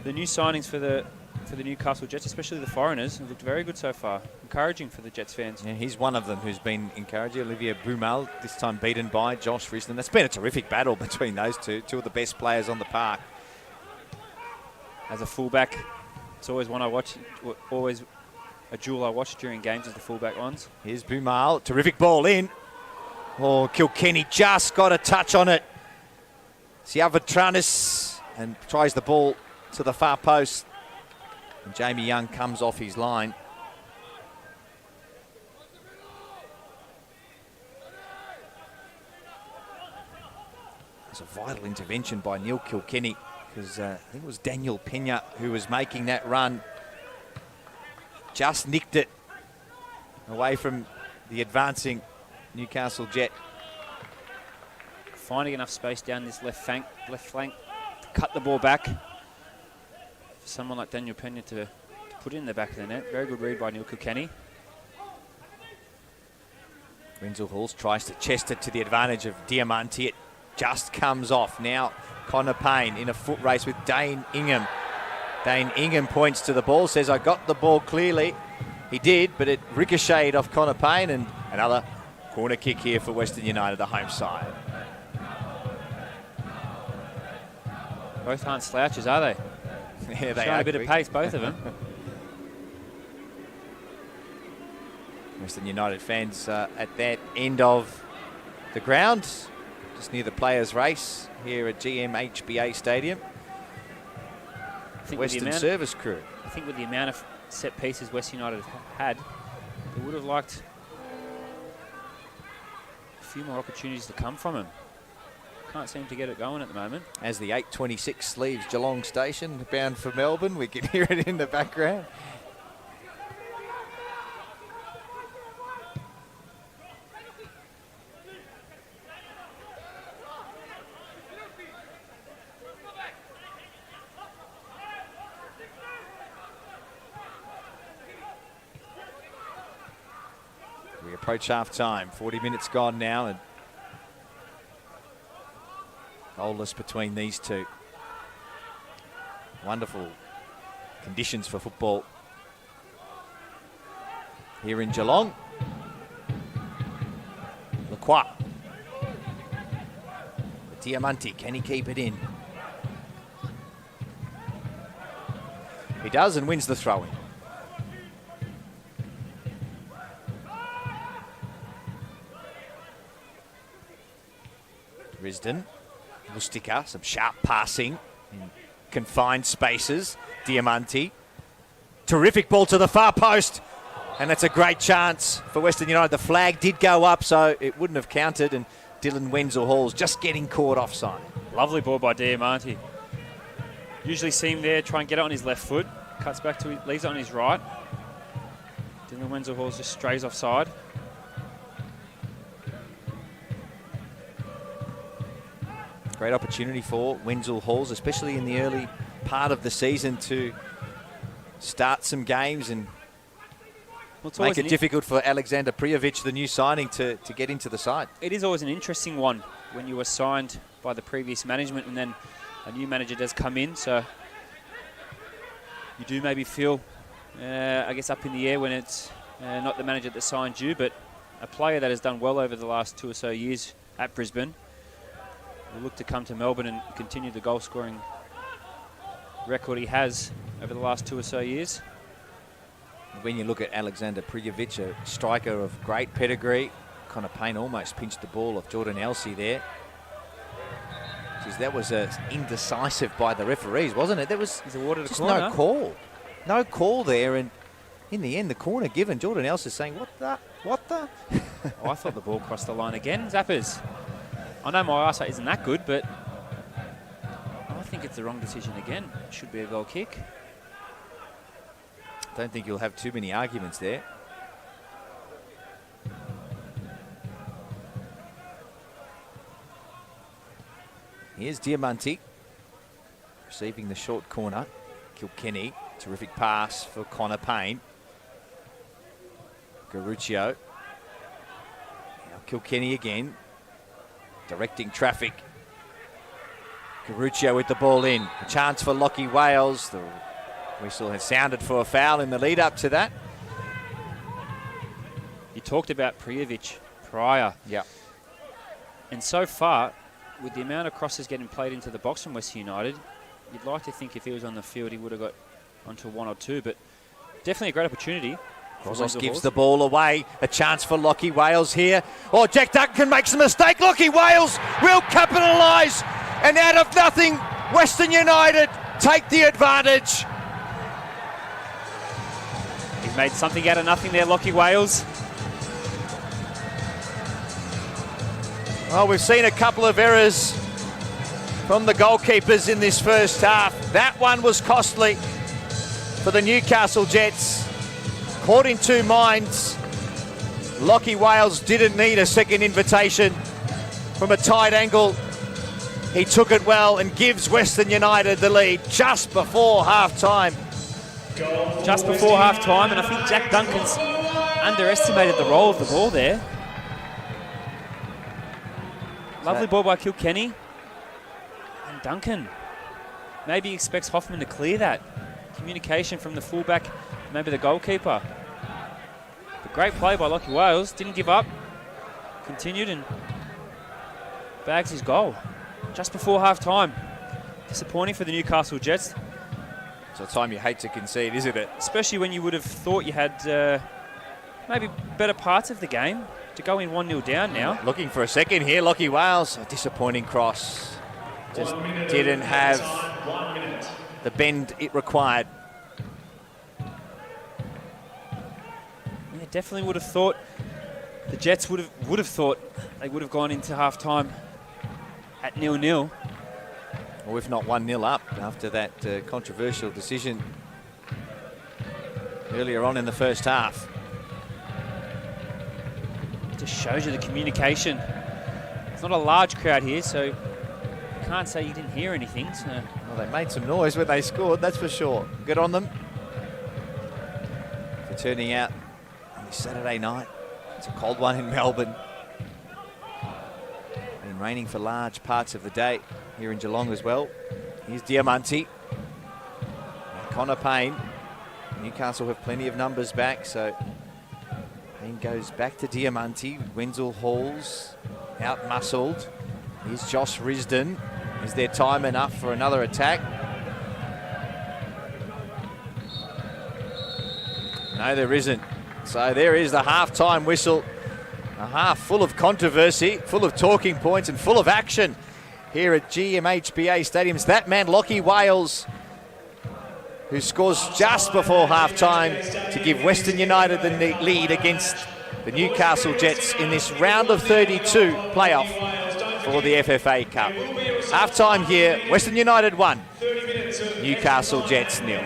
the new signings for the Newcastle Jets, especially the foreigners, have looked very good so far. Encouraging for the Jets fans. Yeah, he's one of them who's been encouraging. Olivier Bumal, this time beaten by Josh Risden. That's been a terrific battle between those two of the best players on the park. As a fullback, it's always one I watch, always a duel I watch during games is the fullback ones. Here's Bumal, terrific ball in. Oh, Kilkenny just got a touch on it. Siavatranis and tries the ball to the far post. And Jamie Young comes off his line. It's a vital intervention by Neil Kilkenny, because I think it was Daniel Pena who was making that run. Just nicked it away from the advancing Newcastle Jet. Finding enough space down this left flank to cut the ball back. For someone like Daniel Pena to put it in the back of the net. Very good read by Neil Kilkenny. Wenzel Halls tries to chest it to the advantage of Diamanti. It just comes off. Now Connor Payne in a foot race with Dane Ingham. Dane Ingham points to the ball, says, I got the ball clearly. He did, but it ricocheted off Connor Payne, and another corner kick here for Western United, the home side. Both aren't slouches, are they? Yeah, they Showing are a bit of pace, both of them. Western United fans at that end of the ground, just near the players' race here at GMHBA Stadium. Western service crew. I think with the amount of set pieces Western United had, they would have liked a few more opportunities to come from him. Can't seem to get it going at the moment. As the 8:26 leaves Geelong Station, bound for Melbourne, we can hear it in the background. We approach half-time, 40 minutes gone now, and goalless between these two. Wonderful conditions for football here in Geelong. Lacroix. Diamanti, can he keep it in? He does, and wins the throw-in. Risden. Mustika, some sharp passing in confined spaces. Diamanti. Terrific ball to the far post. And that's a great chance for Western United. The flag did go up, so it wouldn't have counted. And Dylan Wenzel Halls just getting caught offside. Lovely ball by Diamanti. Usually see him there, try and get it on his left foot. Cuts back to leaves it on his right. Dylan Wenzel Halls just strays offside. Great opportunity for Wenzel Halls, especially in the early part of the season, to start some games and make it difficult for Alexander Prijovic, the new signing, to get into the side. It is always an interesting one when you were signed by the previous management and then a new manager does come in. So you do maybe feel, I guess, up in the air when it's not the manager that signed you, but a player that has done well over the last 2 or so years at Brisbane. Will look to come to Melbourne and continue the goal-scoring record he has over the last 2 or so years. When you look at Alexander Prijovic, a striker of great pedigree, Connor Payne almost pinched the ball off Jordan Elsey there. Jeez, that was indecisive by the referees, wasn't it? There was He's awarded just a corner. no call. No call there, and in the end, the corner given. Jordan Elsey saying, what the? Oh, I thought the ball crossed the line again. Zappers. I know my eyesight isn't that good, but I think it's the wrong decision again. It should be a goal kick. Don't think you'll have too many arguments there. Here's Diamanti receiving the short corner. Kilkenny, terrific pass for Connor Payne. Garuccio. Now Kilkenny again. Directing traffic. Garuccio with the ball in. A chance for Lockie Wales. The whistle has sounded for a foul in the lead up to that. You talked about Prijovic prior. Yeah. And so far, with the amount of crosses getting played into the box from Western United, you'd like to think if he was on the field, he would have got onto 1 or 2. But definitely a great opportunity. Rossos gives the ball away. A chance for Lockie Wales here. Oh, Jack Duncan makes a mistake. Lockie Wales will capitalise. And out of nothing, Western United take the advantage. He's made something out of nothing there, Lockie Wales. Well, we've seen a couple of errors from the goalkeepers in this first half. That one was costly for the Newcastle Jets. Caught in two minds. Lockie Wales didn't need a second invitation from a tight angle. He took it well and gives Western United the lead just before half-time. Just before half-time, and I think Jack Duncan's underestimated the role of the ball there. Lovely ball by Kilkenny. And Duncan maybe expects Hoffman to clear that. Communication from the fullback, maybe the goalkeeper. But great play by Lockie Wales. Didn't give up. Continued and bags his goal just before half-time. Disappointing for the Newcastle Jets. It's a time you hate to concede, isn't it? Especially when you would have thought you had maybe better parts of the game to go in 1-0 down now. Looking for a second here, Lockie Wales. A disappointing cross. Just didn't have the bend it required. Yeah, definitely would have thought the Jets would have thought they would have gone into half-time at 0-0. Or if not 1-0 up after that controversial decision earlier on in the first half. Just shows you the communication. It's not a large crowd here, so you can't say you didn't hear anything. So. Well, they made some noise when they scored, that's for sure. Good on them for turning out on this Saturday night. It's a cold one in Melbourne. Been raining for large parts of the day here in Geelong as well. Here's Diamanti. And Connor Payne. Newcastle have plenty of numbers back, so Payne goes back to Diamanti. Wenzel Halls out-muscled. Here's Josh Risden. Is there time enough for another attack? No, there isn't. So there is the half-time whistle. A half full of controversy, full of talking points and full of action here at GMHBA Stadium. It's that man, Lockie Wales, who scores just before half-time to give Western United the lead against the Newcastle Jets in this round of 32 playoff for the FFA Cup. Half-time here, Western United 1, Newcastle Jets 0.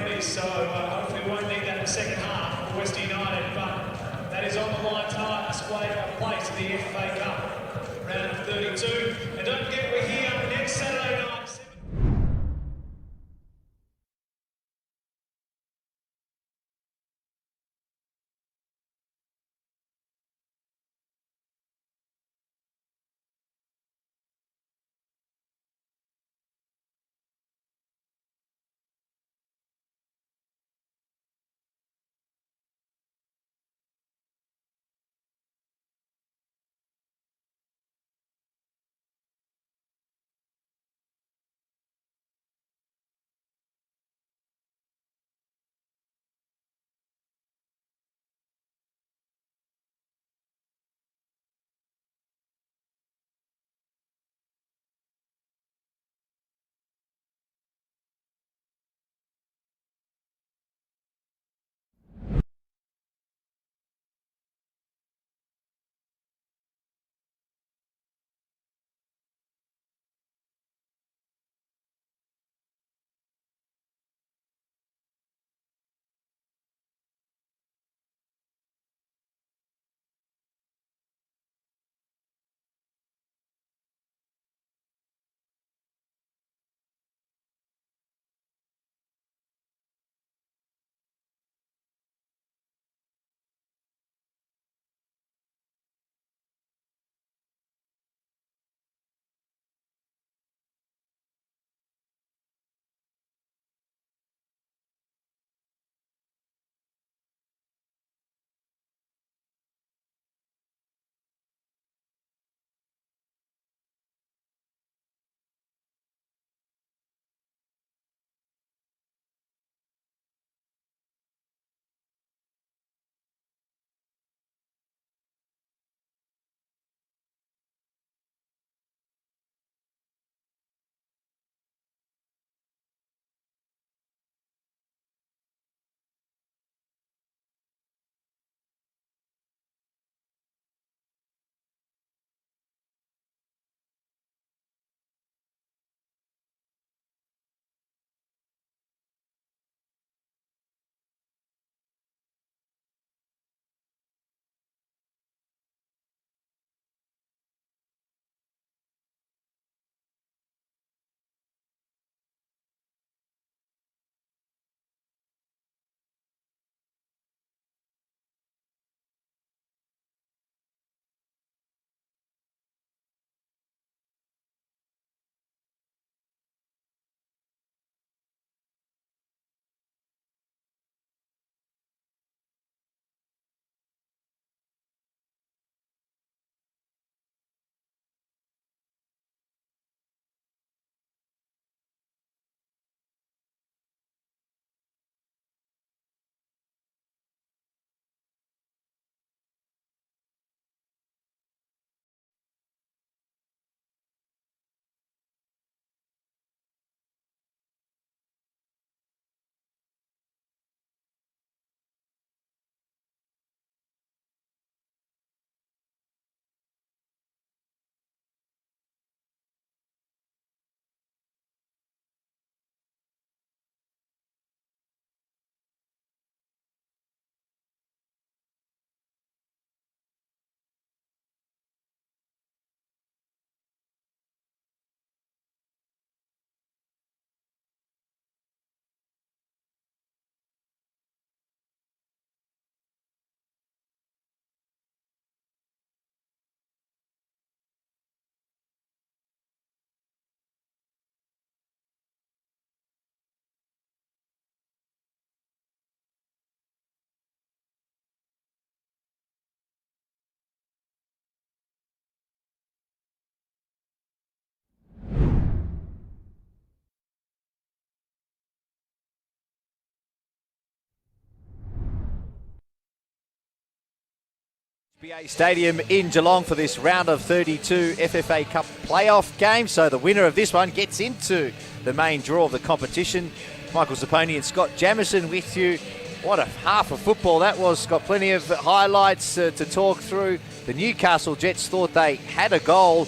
FBA Stadium in Geelong for this round of 32 FFA Cup playoff game. So the winner of this one gets into the main draw of the competition. Michael Zapponi and Scott Jamieson with you. What a half of football that was. Got plenty of highlights to talk through. The Newcastle Jets thought they had a goal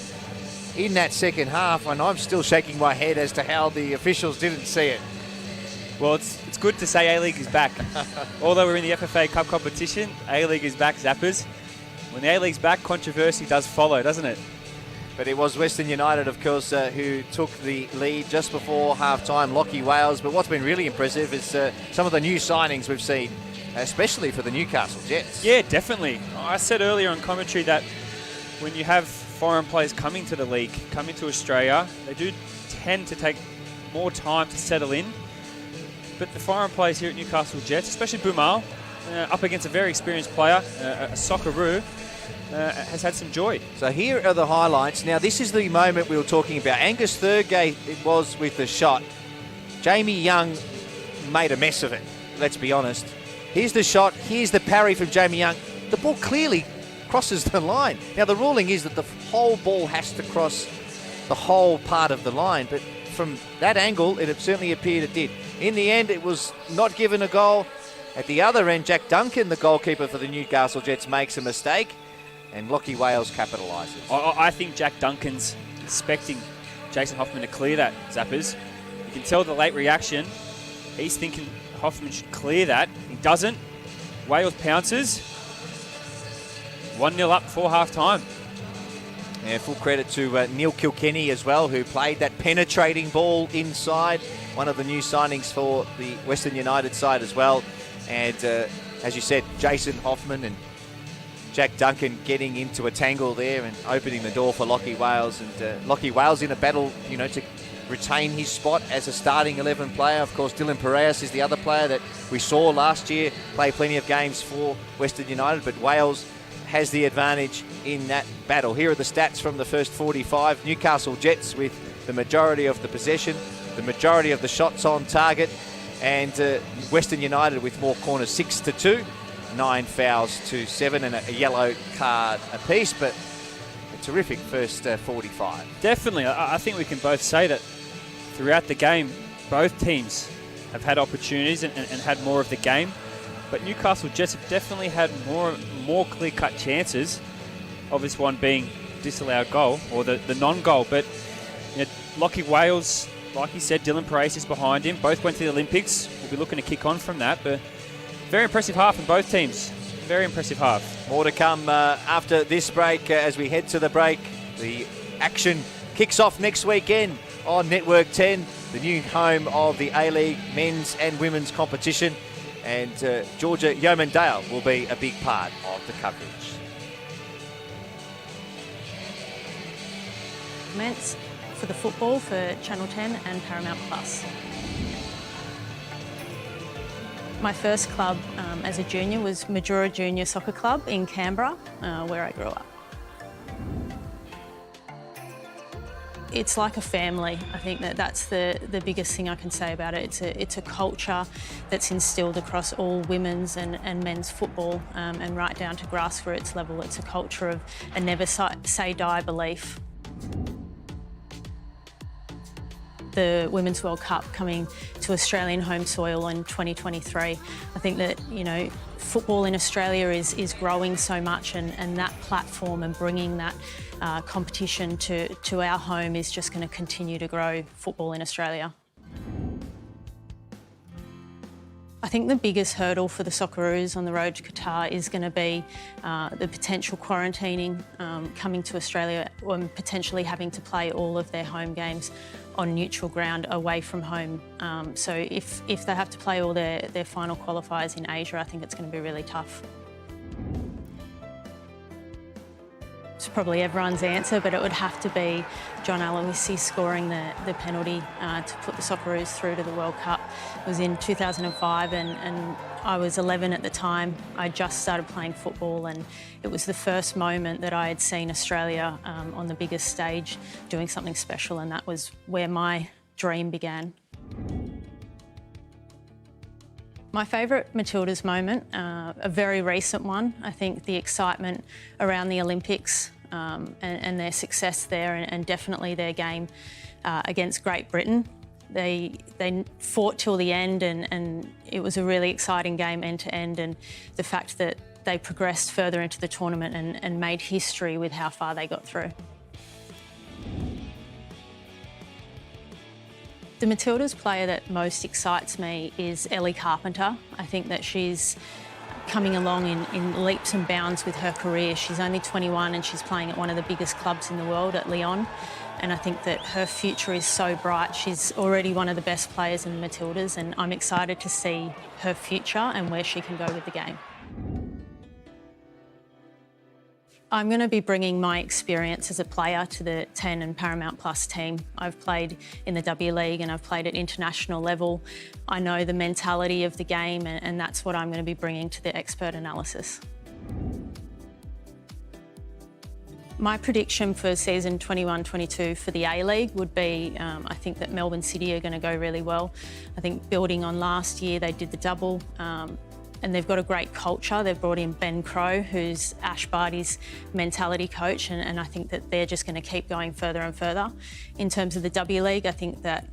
in that second half, and I'm still shaking my head as to how the officials didn't see it. Well, it's good to say A-League is back. Although we're in the FFA Cup competition, A-League is back, Zappers. When the A-League's back, controversy does follow, doesn't it? But it was Western United, of course, who took the lead just before half-time, Lachie Wales. But what's been really impressive is some of the new signings we've seen, especially for the Newcastle Jets. Yeah, definitely. I said earlier on commentary that when you have foreign players coming to the league, coming to Australia, they do tend to take more time to settle in. But the foreign players here at Newcastle Jets, especially Bumal, up against a very experienced player, a Socceroo, has had some joy. So here are the highlights. Now, this is the moment we were talking about. Angus Thurgate, it was with the shot. Jamie Young made a mess of it, let's be honest. Here's the shot. Here's the parry from Jamie Young. The ball clearly crosses the line. Now, the ruling is that the whole ball has to cross the whole part of the line, but from that angle, it certainly appeared it did. In the end, it was not given a goal. At the other end, Jack Duncan, the goalkeeper for the Newcastle Jets, makes a mistake, and Lachie Wales capitalises. I think Jack Duncan's expecting Jason Hoffman to clear that, Zappers. You can tell the late reaction. He's thinking Hoffman should clear that. He doesn't. Wales pounces. 1-0 up before half-time. Yeah, full credit to Neil Kilkenny as well, who played that penetrating ball inside. One of the new signings for the Western United side as well. And as you said, Jason Hoffman and Jack Duncan getting into a tangle there and opening the door for Lachie Wales. And Lachie Wales in a battle, to retain his spot as a starting 11 player. Of course, Dylan Piraeus is the other player that we saw last year play plenty of games for Western United, but Wales has the advantage in that battle. Here are the stats from the first 45. Newcastle Jets with the majority of the possession, the majority of the shots on target, and Western United with more corners, 6-2, 9 fouls to 7, and a yellow card apiece. But a terrific first 45. Definitely. I think we can both say that throughout the game, both teams have had opportunities and had more of the game. But Newcastle Jets have definitely had more clear-cut chances, of this one being disallowed goal, or the non-goal. But Lachie Wales, like he said, Dylan Piraeus is behind him. Both went to the Olympics. We'll be looking to kick on from that. But very impressive half in both teams. Very impressive half. More to come after this break. As we head to the break, the action kicks off next weekend on Network 10, the new home of the A-League men's and women's competition. And Georgia Yeomandale will be a big part of the coverage. Comments for the football for Channel 10 and Paramount Plus. My first club as a junior was Majura Junior Soccer Club in Canberra, where I grew up. It's like a family. I think that's the biggest thing I can say about it. It's a culture that's instilled across all women's and men's football, and right down to grassroots level. It's a culture of a never say die belief. The Women's World Cup coming to Australian home soil in 2023. I think that, football in Australia is growing so much, and that platform and bringing that competition to our home is just going to continue to grow football in Australia. I think the biggest hurdle for the Socceroos on the road to Qatar is going to be the potential quarantining, coming to Australia, and potentially having to play all of their home games on neutral ground away from home. So if they have to play all their final qualifiers in Asia, I think it's going to be really tough. It's probably everyone's answer, but it would have to be John Aloisi scoring the penalty to put the Socceroos through to the World Cup. It was in 2005 and I was 11 at the time. I just started playing football, and it was the first moment that I had seen Australia on the biggest stage doing something special, and that was where my dream began. My favourite Matildas moment, a very recent one. I think the excitement around the Olympics and their success there, and definitely their game against Great Britain. They fought till the end, and it was a really exciting game end to end, and the fact that they progressed further into the tournament and made history with how far they got through. The Matildas player that most excites me is Ellie Carpenter. I think that she's coming along in leaps and bounds with her career. She's only 21 and she's playing at one of the biggest clubs in the world, at Lyon. And I think that her future is so bright. She's already one of the best players in the Matildas, and I'm excited to see her future and where she can go with the game. I'm going to be bringing my experience as a player to the 10 and Paramount Plus team. I've played in the W League and I've played at international level. I know the mentality of the game, and that's what I'm going to be bringing to the expert analysis. My prediction for season 21-22 for the A-League would be, I think that Melbourne City are going to go really well. I think building on last year, they did the double. And they've got a great culture. They've brought in Ben Crowe, who's Ash Barty's mentality coach, and I think that they're just going to keep going further and further. In terms of the W League, I think that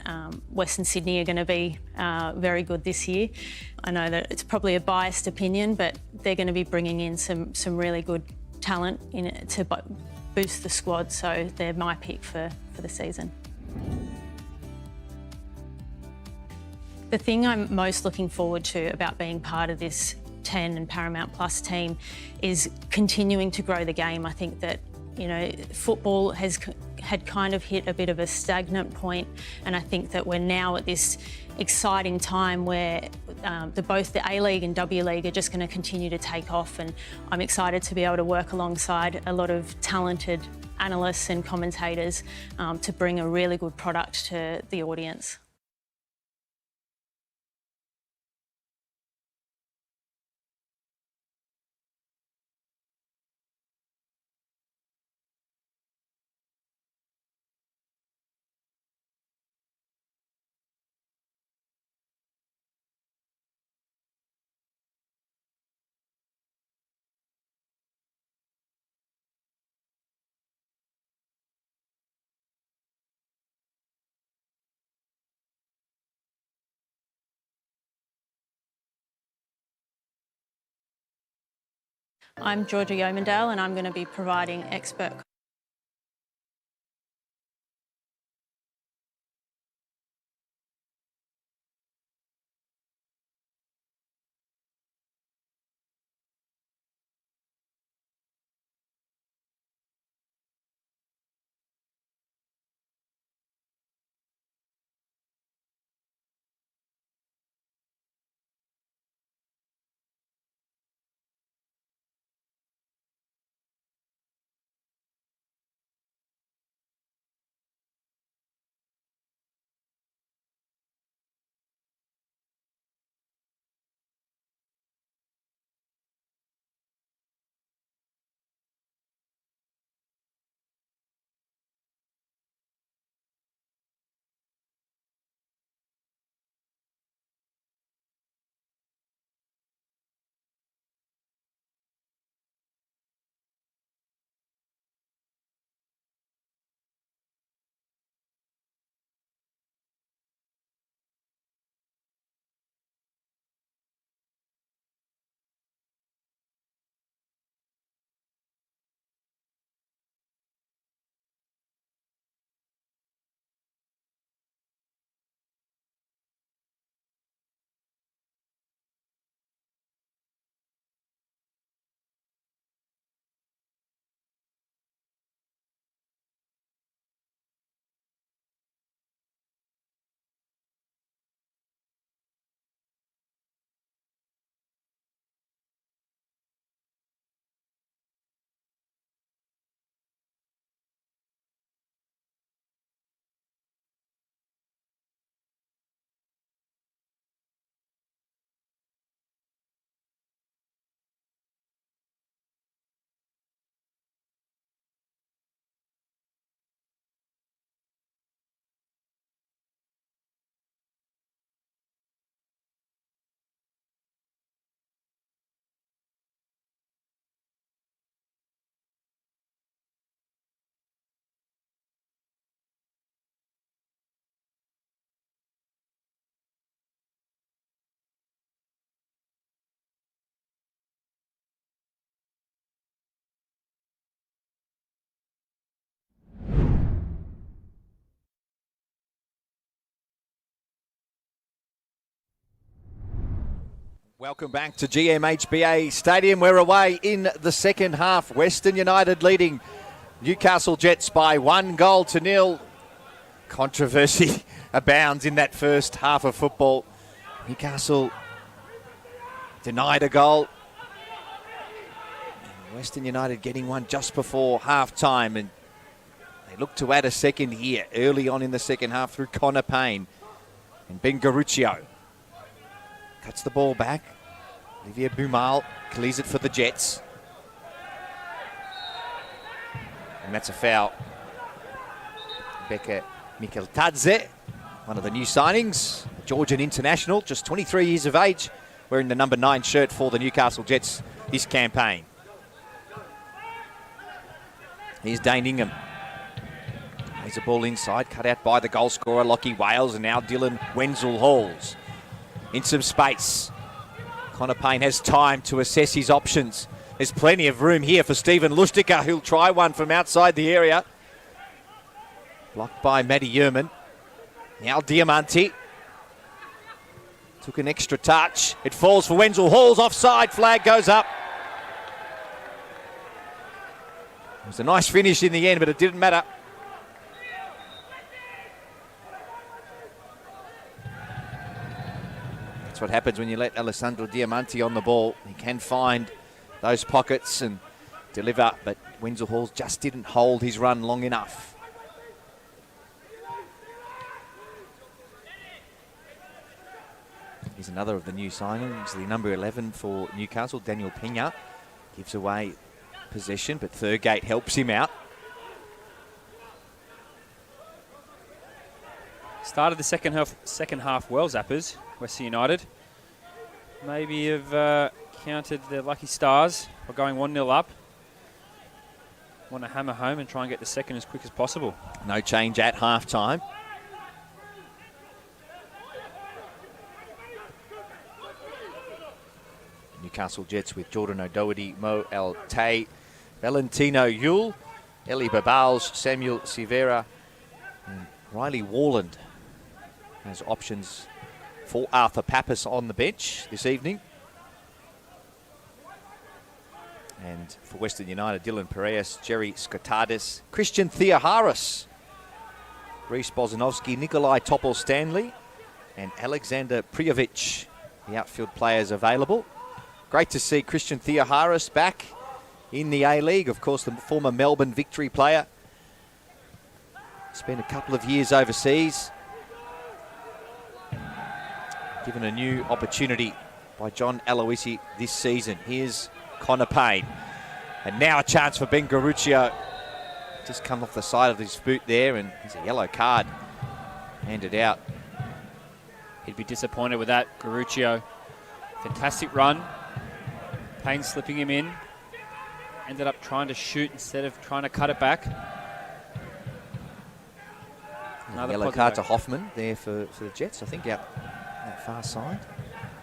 Western Sydney are going to be very good this year. I know that it's probably a biased opinion, but they're going to be bringing in some really good talent to boost the squad, so they're my pick for the season. The thing I'm most looking forward to about being part of this 10 and Paramount Plus team is continuing to grow the game. I think that, you know, football had kind of hit a bit of a stagnant point, and I think that we're now at this exciting time where both the A-League and W League are just going to continue to take off, and I'm excited to be able to work alongside a lot of talented analysts and commentators to bring a really good product to the audience. I'm Georgia Yeomandale, and I'm going to be providing expert Welcome back to GMHBA Stadium. We're away in the second half. Western United leading Newcastle Jets by 1-0. Controversy abounds in that first half of football. Newcastle denied a goal. Western United getting one just before half-time, and they look to add a second here early on in the second half through Connor Payne. And Ben Garuccio cuts the ball back. Olivier Bumal clears it for the Jets. And that's a foul. Becca Mikeltadze, one of the new signings, Georgian international, just 23 years of age, wearing the number 9 shirt for the Newcastle Jets this campaign. Here's Dane Ingham. There's a ball inside, cut out by the goal scorer, Lockie Wales, and now Dylan Wenzel-Halls. In some space. Connor Payne has time to assess his options. There's plenty of room here for Stephen Lustica, who'll try one from outside the area. Blocked by Matty Yerman. Now Diamanti. Took an extra touch. It falls for Wenzel-Halls. Offside. Flag goes up. It was a nice finish in the end, but it didn't matter. That's what happens when you let Alessandro Diamanti on the ball. He can find those pockets and deliver, but Wenzel-Halls just didn't hold his run long enough. Here's another of the new signings, the number 11 for Newcastle, Daniel Pena. Gives away possession, but Thurgate helps him out. Started the second half well, Zappers, Western United. Maybe have counted the lucky stars by going 1-0 up. Want to hammer home and try and get the second as quick as possible. No change at half-time. Newcastle Jets with Jordan O'Doherty, Mo El-Tay, Valentino Yule, Ellie Babals, Samuel Sivera, and Riley Warland as options for Arthur Pappas on the bench this evening. And for Western United, Dylan Piraeus, Jerry Skotadis, Christian Theoharis, Reece Bozanovsky, Nikolai Topol-Stanley, and Alexander Prijovic, the outfield players available. Great to see Christian Theoharis back in the A-League. Of course, the former Melbourne Victory player. Spent a couple of years overseas. Given a new opportunity by John Aloisi this season. Here's Connor Payne. And now a chance for Ben Garuccio. Just come off the side of his boot there, and there's a yellow card handed out. He'd be disappointed with that, Garuccio. Fantastic run. Payne slipping him in. Ended up trying to shoot instead of trying to cut it back. Another yellow card to Hoffman there for the Jets, I think, out that far side.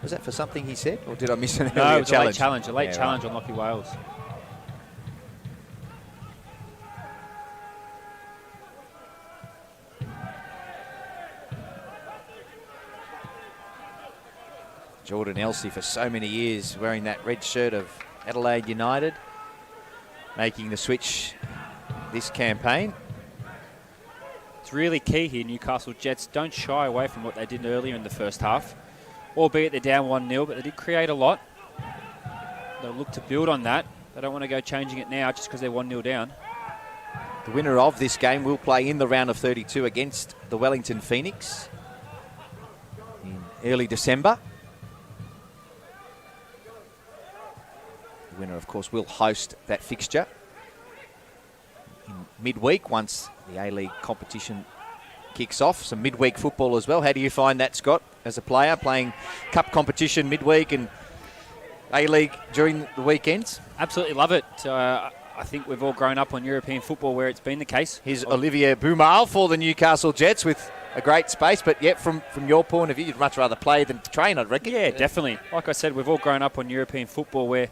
Was that for something he said, or did I miss an earlier challenge? No, it was a late challenge on Lockie Wales. Jordan Elsey for so many years wearing that red shirt of Adelaide United, making the switch this campaign. It's really key here, Newcastle Jets don't shy away from what they did earlier in the first half. Albeit they're down 1-0, but they did create a lot. They'll look to build on that. They don't want to go changing it now just because they're 1-0 down. The winner of this game will play in the round of 32 against the Wellington Phoenix in early December. The winner, of course, will host that fixture in midweek once the A-League competition kicks off. Some midweek football as well. How do you find that, Scott, as a player, playing cup competition midweek and A-League during the weekends? Absolutely love it. I think we've all grown up on European football where it's been the case. Here's Olivier Bumal for the Newcastle Jets with a great space, but yet from your point of view, you'd much rather play than train, I'd reckon. Yeah, definitely. Like I said, we've all grown up on European football where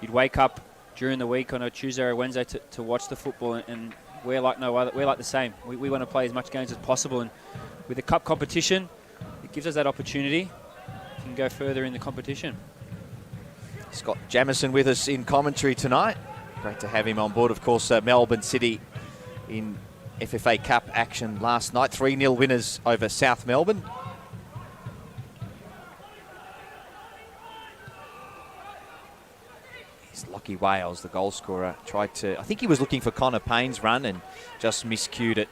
you'd wake up during the week on a Tuesday or Wednesday to watch the football, and we're like no other. We're like the same. We want to play as much games as possible, and with the cup competition, it gives us that opportunity. We can go further in the competition. Scott Jamieson with us in commentary tonight. Great to have him on board. Of course, Melbourne City in FFA Cup action last night. 3-0 winners over South Melbourne. Here's Lockie Wales, the goal scorer, tried to... I think he was looking for Connor Payne's run and just miscued it.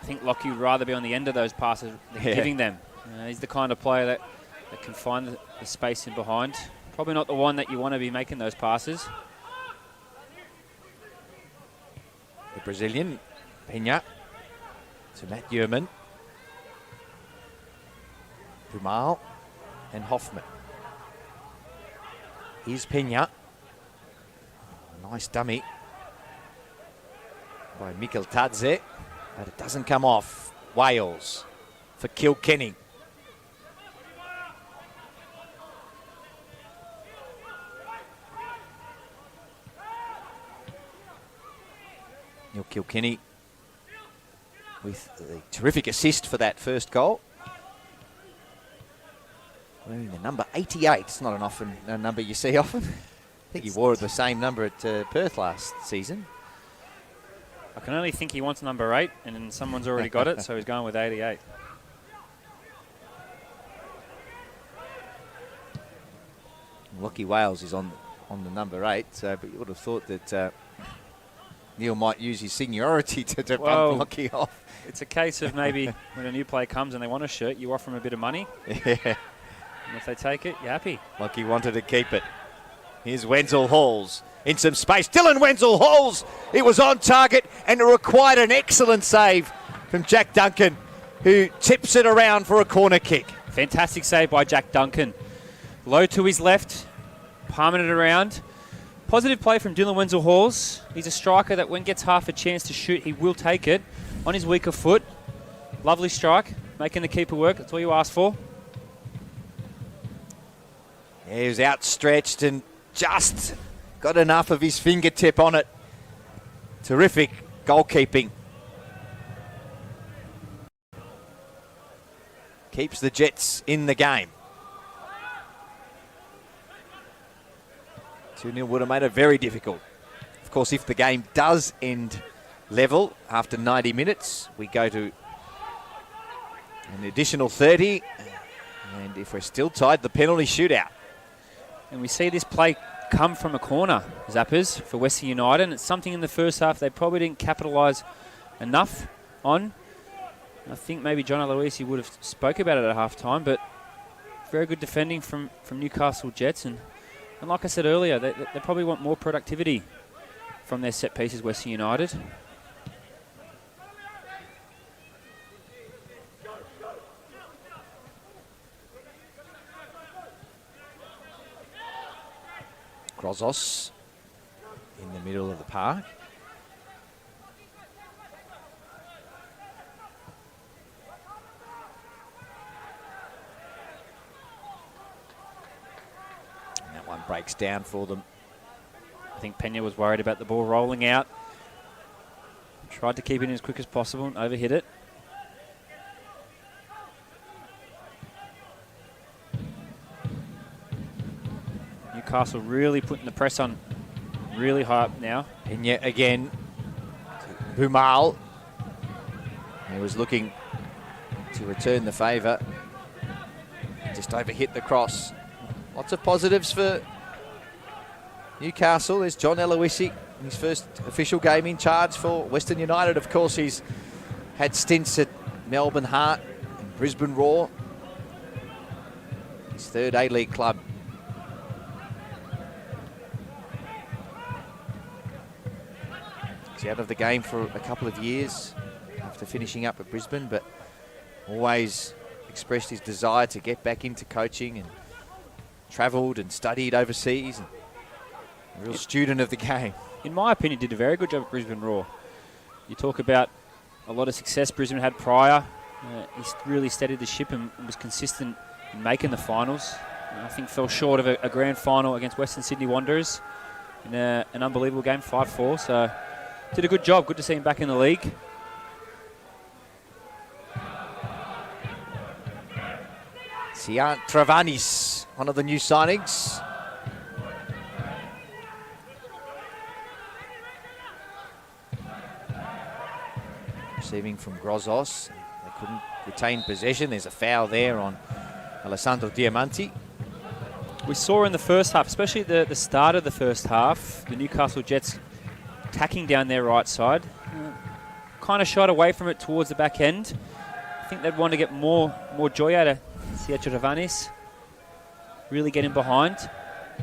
I think Lockie would rather be on the end of those passes than giving them. He's the kind of player that can find the space in behind. Probably not the one that you want to be making those passes. The Brazilian, Pena, to Matt Yearman, Bumal and Hoffman. Here's Pena. Nice dummy by Mikel Tadze, but it doesn't come off. Wales for Kilkenny. Neil Kilkenny with the terrific assist for that first goal. Wearing the number 88. It's not a number you see often. I think he wore the same number at Perth last season. I can only think he wants number 8, and then someone's already got it, so he's going with 88. Lockie Wales is on the number 8, but you would have thought that Neil might use his seniority to bump Lockie off. It's a case of maybe when a new player comes and they want a shirt, you offer them a bit of money. Yeah. And if they take it, you're happy. Lockie wanted to keep it. Here's Wenzel Halls in some space. Dylan Wenzel Halls. It was on target and it required an excellent save from Jack Duncan, who tips it around for a corner kick. Fantastic save by Jack Duncan. Low to his left, palming it around. Positive play from Dylan Wenzel Halls. He's a striker that when gets half a chance to shoot, he will take it on his weaker foot. Lovely strike, making the keeper work. That's all you ask for. Yeah, he was outstretched and just got enough of his fingertip on it. Terrific goalkeeping. Keeps the Jets in the game. 2-0 would have made it very difficult. Of course, if the game does end level after 90 minutes, we go to an additional 30. And if we're still tied, the penalty shootout. And we see this play come from a corner, Zappers, for Western United. And it's something in the first half they probably didn't capitalise enough on. I think maybe John Aloisi would have spoke about it at half-time, but very good defending from Newcastle Jets. And like I said earlier, they probably want more productivity from their set pieces, Western United. Grozos in the middle of the park. And that one breaks down for them. I think Pena was worried about the ball rolling out. Tried to keep it in as quick as possible and overhit it. Newcastle really putting the press on really high up now. And yet again, Bumal. He was looking to return the favour. Just overhit the cross. Lots of positives for Newcastle. There's John Aloisi, his first official game in charge for Western United. Of course, he's had stints at Melbourne Heart and Brisbane Roar. His third A-League club. He's out of the game for a couple of years after finishing up at Brisbane, but always expressed his desire to get back into coaching and travelled and studied overseas. And a real student of the game. In my opinion, did a very good job at Brisbane Roar. You talk about a lot of success Brisbane had prior. He's really steadied the ship and was consistent in making the finals. I think fell short of a grand final against Western Sydney Wanderers in an unbelievable game, 5-4. So did a good job. Good to see him back in the league. Sian Travanis, one of the new signings. receiving from Grozos. They couldn't retain possession. There's a foul there on Alessandro Diamanti. We saw in the first half, especially the start of the first half, the Newcastle Jets attacking down their right side. Kind of shied away from it towards the back end. I think they'd want to get more joy out of Siatravanis. Really get him behind.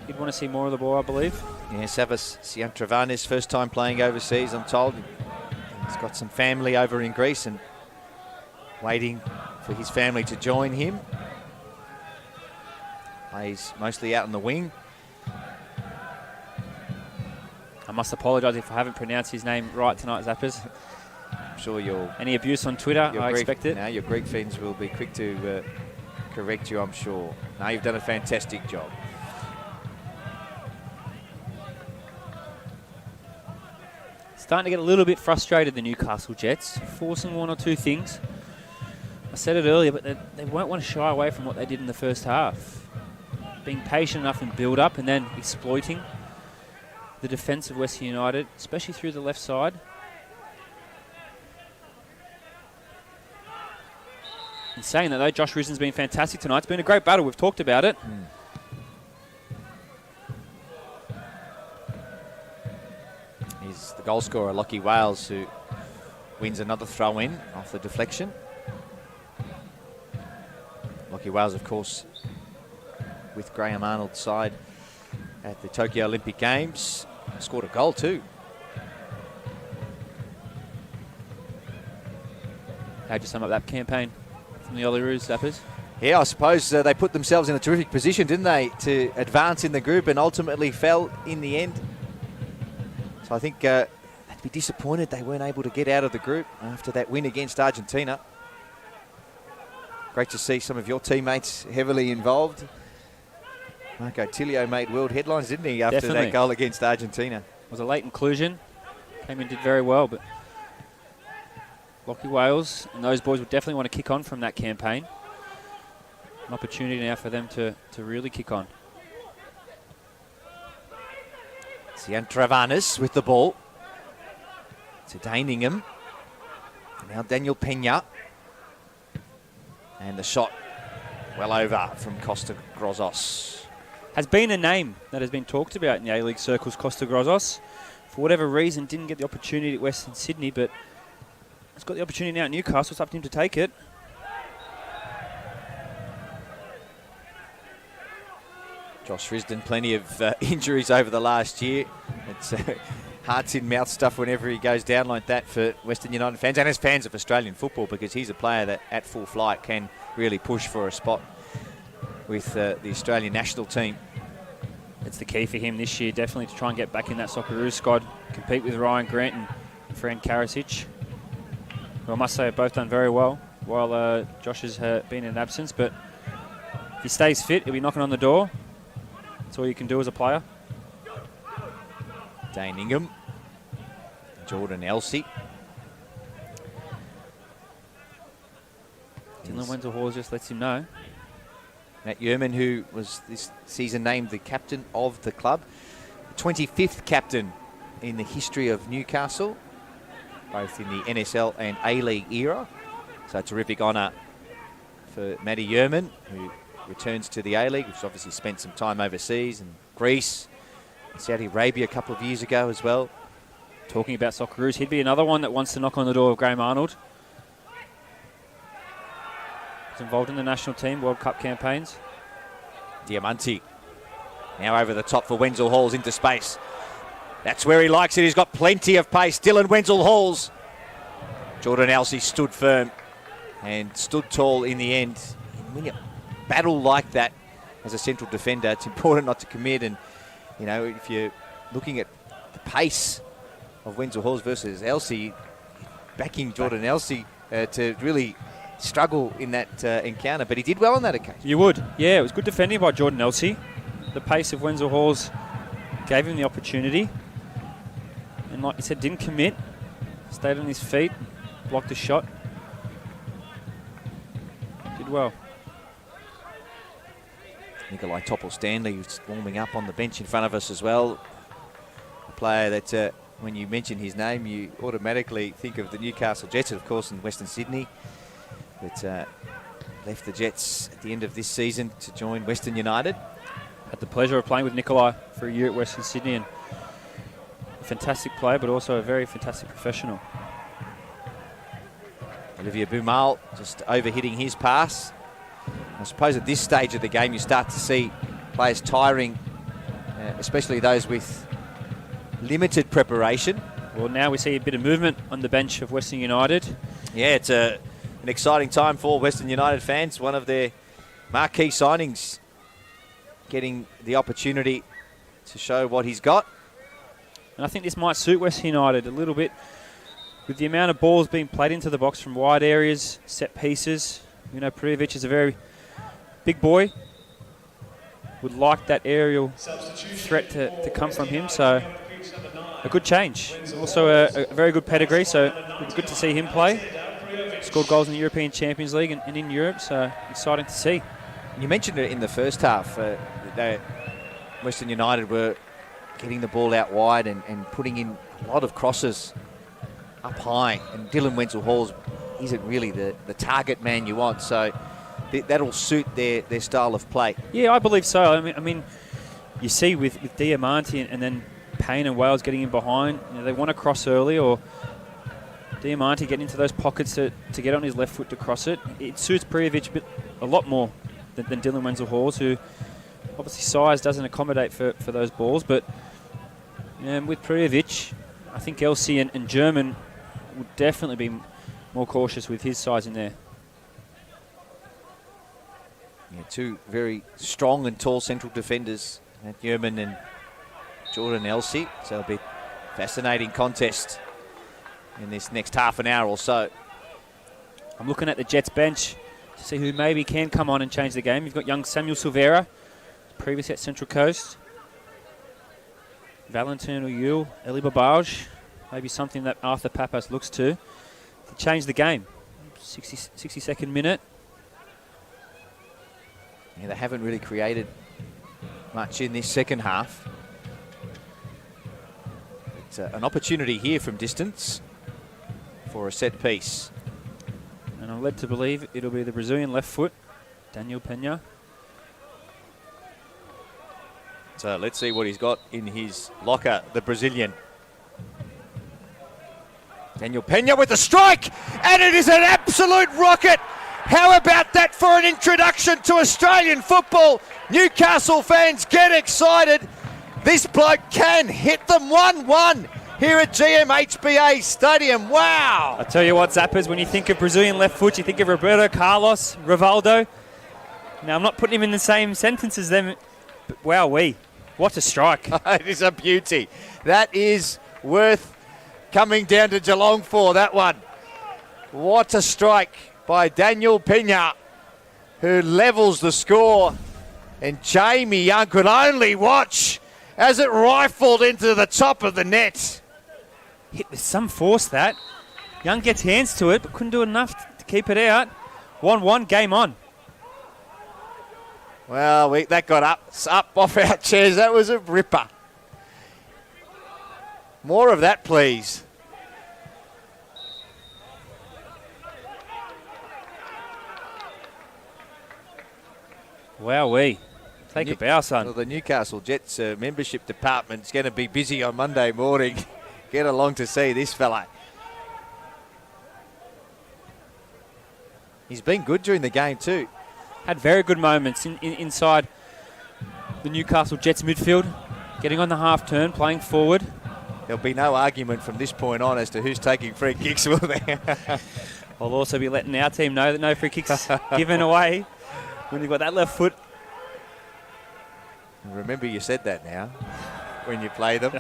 You'd want to see more of the ball, I believe. Yeah, Savas Siatravanis, first time playing overseas, I'm told. He's got some family over in Greece and waiting for his family to join him. Plays mostly out on the wing. I must apologise if I haven't pronounced his name right tonight, Zappers. I'm sure you'll... Any abuse on Twitter, I expect it. No, your Greek friends will be quick to correct you, I'm sure. No, you've done a fantastic job. Starting to get a little bit frustrated, the Newcastle Jets, forcing one or two things. I said it earlier, but they won't want to shy away from what they did in the first half. Being patient enough in build-up and then exploiting the defence of Western United, especially through the left side. In saying that, though, Josh Risden's been fantastic tonight. It's been a great battle. We've talked about it. He's the goal scorer, Lockie Wales, who wins another throw-in off the deflection. Lockie Wales, of course, with Graham Arnold's side at the Tokyo Olympic Games. Scored a goal too. How'd you sum up that campaign from the Olyroos, Zappers? Yeah, I suppose they put themselves in a terrific position, didn't they, to advance in the group and ultimately fell in the end. So I think they'd be disappointed they weren't able to get out of the group after that win against Argentina. Great to see some of your teammates heavily involved. Marco Tilio made world headlines, didn't he, after that goal against Argentina? It was a late inclusion. Came in, did very well, but Lockie Wales and those boys will definitely want to kick on from that campaign. An opportunity now for them to really kick on. Siatravanis with the ball. To Daningham. Now Daniel Pena. And the shot well over from Costa Grozos. Has been a name that has been talked about in the A-League circles, Costa Grozos. For whatever reason, didn't get the opportunity at Western Sydney, but he's got the opportunity now at Newcastle. It's up to him to take it. Josh Risden, plenty of injuries over the last year. It's hearts in mouth stuff whenever he goes down like that for Western United fans and as fans of Australian football, because he's a player that at full flight can really push for a spot with the Australian national team. It's the key for him this year, definitely, to try and get back in that Socceroos squad, compete with Ryan Grant and Fran Karasic, who I must say have both done very well while Josh has been in absence. But if he stays fit, he'll be knocking on the door. That's all you can do as a player. Dane Ingham, Jordan Elsey. Dylan Wenzel-Hall just lets him know. Matt Yerman, who was this season named the captain of the club. 25th captain in the history of Newcastle, both in the NSL and A-League era. So a terrific honour for Matty Yerman, who returns to the A-League, which obviously spent some time overseas in Greece, Saudi Arabia a couple of years ago as well. Talking about Socceroos, he'd be another one that wants to knock on the door of Graham Arnold. He's involved in the national team, World Cup campaigns. Diamanti now over the top for Wenzel-Halls into space. That's where he likes it. He's got plenty of pace. Dylan Wenzel-Halls. Jordan Elsey stood firm and stood tall in the end. And when you battle like that as a central defender, it's important not to commit. And, you know, if you're looking at the pace of Wenzel-Halls versus Elsey, backing Jordan Elsey to really struggle in that encounter, but he did well on that occasion. You would. Yeah, it was good defending by Jordan Elsey. The pace of Wenzel-Halls gave him the opportunity. And like you said, didn't commit. Stayed on his feet. Blocked the shot. Did well. Nikolai Topol-Stanley, who's warming up on the bench in front of us as well. A player that when you mention his name, you automatically think of the Newcastle Jets, of course, in Western Sydney. But left the Jets at the end of this season to join Western United. Had the pleasure of playing with Nikolai for a year at Western Sydney, and a fantastic player, but also a very fantastic professional. Olivier Boumal just overhitting his pass. I suppose at this stage of the game you start to see players tiring, especially those with limited preparation. Well, now we see a bit of movement on the bench of Western United. Yeah, it's an exciting time for Western United fans. One of their marquee signings getting the opportunity to show what he's got. And I think this might suit Western United a little bit with the amount of balls being played into the box from wide areas, set pieces. You know, Prijovic is a very big boy. Would like that aerial threat to come from him, so a good change. Also a very good pedigree, so good to see him play. Scored goals in the European Champions League and in Europe, so exciting to see. You mentioned it in the first half. Western United were getting the ball out wide and putting in a lot of crosses up high, and Dylan Wenzel-Hall isn't really the target man you want, so that'll suit their style of play. Yeah, I believe so. I mean, you see with Diamante and then Payne and Wales getting in behind, you know, they want to cross early, or Diamante getting into those pockets to get on his left foot to cross it. It suits Prijovic a lot more than Dylan Wenzel-Hall, who obviously size doesn't accommodate for those balls, but with Prijovic, I think Elsie and German would definitely be more cautious with his size in there. Yeah, two very strong and tall central defenders, German and Jordan Elsie. So it'll be a fascinating contest in this next half an hour or so. I'm looking at the Jets bench to see who maybe can come on and change the game. You've got young Samuel Silveira, previous at Central Coast. Valentin Uyul, Elie Babaj, maybe something that Arthur Papas looks to change the game. 62nd minute. Yeah, they haven't really created much in this second half. It's an opportunity here from distance for a set piece. And I'm led to believe it'll be the Brazilian left foot, Daniel Pena. So let's see what he's got in his locker, the Brazilian. Daniel Pena with the strike, and it is an absolute rocket. How about that for an introduction to Australian football? Newcastle fans, get excited. This bloke can hit them 1-1 here at GMHBA Stadium. Wow. I tell you what, Zappers, when you think of Brazilian left foot, you think of Roberto Carlos, Rivaldo. Now, I'm not putting him in the same sentence as them, but wowee, what a strike. It is a beauty. That is worth coming down to Geelong for, that one. What a strike by Daniel Pena, who levels the score. And Jamie Young could only watch as it rifled into the top of the net. Hit with some force, that. Young gets hands to it, but couldn't do enough to keep it out. 1-1, game on. Well, that got up off our chairs. That was a ripper. More of that, please. Wowee. Take a bow, son. Well, the Newcastle Jets membership department's going to be busy on Monday morning. Get along to see this fella. He's been good during the game too. Had very good moments inside the Newcastle Jets midfield. Getting on the half turn, playing forward. There'll be no argument from this point on as to who's taking free kicks, will there? I'll also be letting our team know that no free kicks given away when you've got that left foot. Remember you said that now when you play them.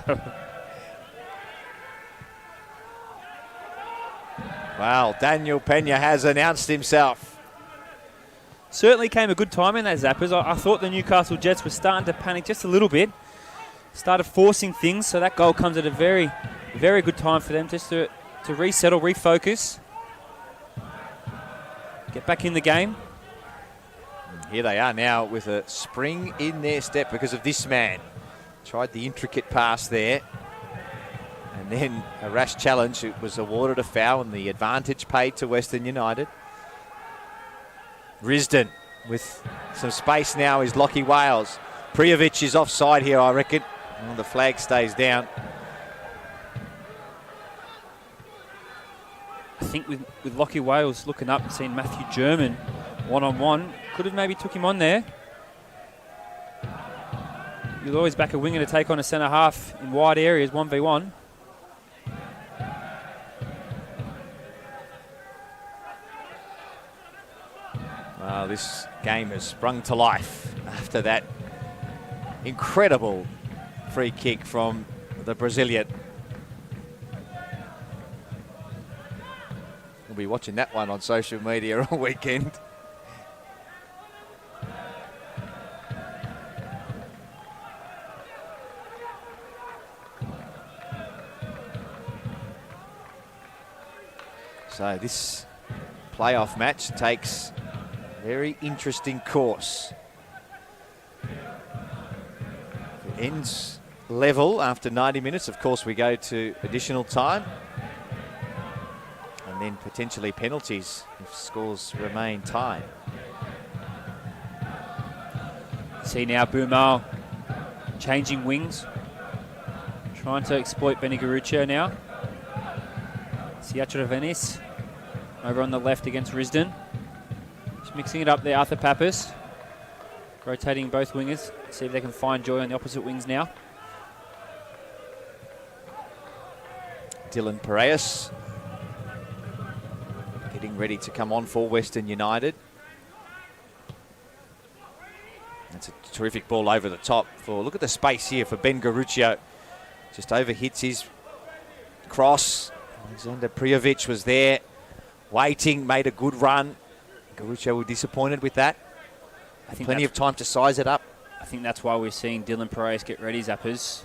Wow, Daniel Pena has announced himself. Certainly came a good time in that, Zappers. I thought the Newcastle Jets were starting to panic just a little bit. Started forcing things, so that goal comes at a very, very good time for them just to resettle, refocus. Get back in the game. Here they are now with a spring in their step because of this man. Tried the intricate pass there. And then a rash challenge. It was awarded a foul and the advantage paid to Western United. Risden with some space now is Lockie Wales. Prijovic is offside here, I reckon. And the flag stays down. I think with Lockie Wales looking up and seeing Matthew German one-on-one, could have maybe took him on there. You'll always back a winger to take on a centre-half in wide areas, 1v1. This game has sprung to life after that incredible free kick from the Brazilian. We'll be watching that one on social media all weekend. So this playoff match takes a very interesting course. It ends level after 90 minutes. Of course, we go to additional time. And then potentially penalties if scores remain tied. See now Bumau changing wings. Trying to exploit Benny Garuccio now. Siatra Venice over on the left against Risden. Just mixing it up there, Arthur Pappas. Rotating both wingers. See if they can find joy on the opposite wings now. Dylan Piraeus getting ready to come on for Western United. That's a terrific ball over the top. Look at the space here for Ben Garuccio. Just overhits his cross. Alexander Prijovic was there, waiting, made a good run. Garuccio was disappointed with that. I think plenty of time to size it up. I think that's why we're seeing Dylan Piraeus get ready, Zappers.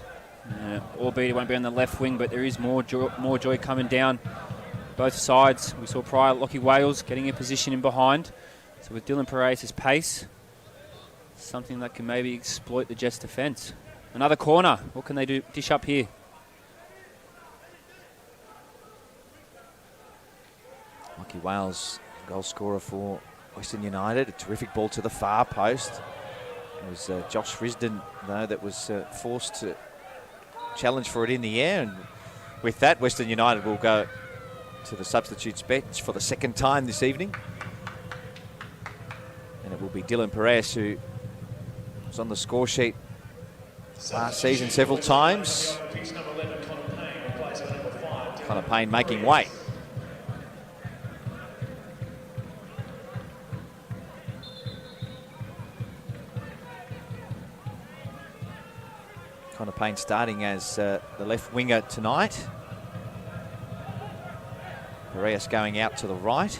Albeit it won't be on the left wing, but there is more joy coming down both sides. We saw prior Lockie Wales getting a position in behind. So with Dylan Piraeus' pace, something that can maybe exploit the Jets' defence. Another corner. What can they do? Dish up here. Lockie Wales, goal scorer for Western United. A terrific ball to the far post. It was Josh Risden, though, that was forced to challenge for it in the air. And with that, Western United will go to the substitutes bench for the second time this evening. And it will be Dylan Piraeus, who was on the score sheet last season several times. Connor Payne making way. Connor Payne starting as the left winger tonight. Piraeus going out to the right.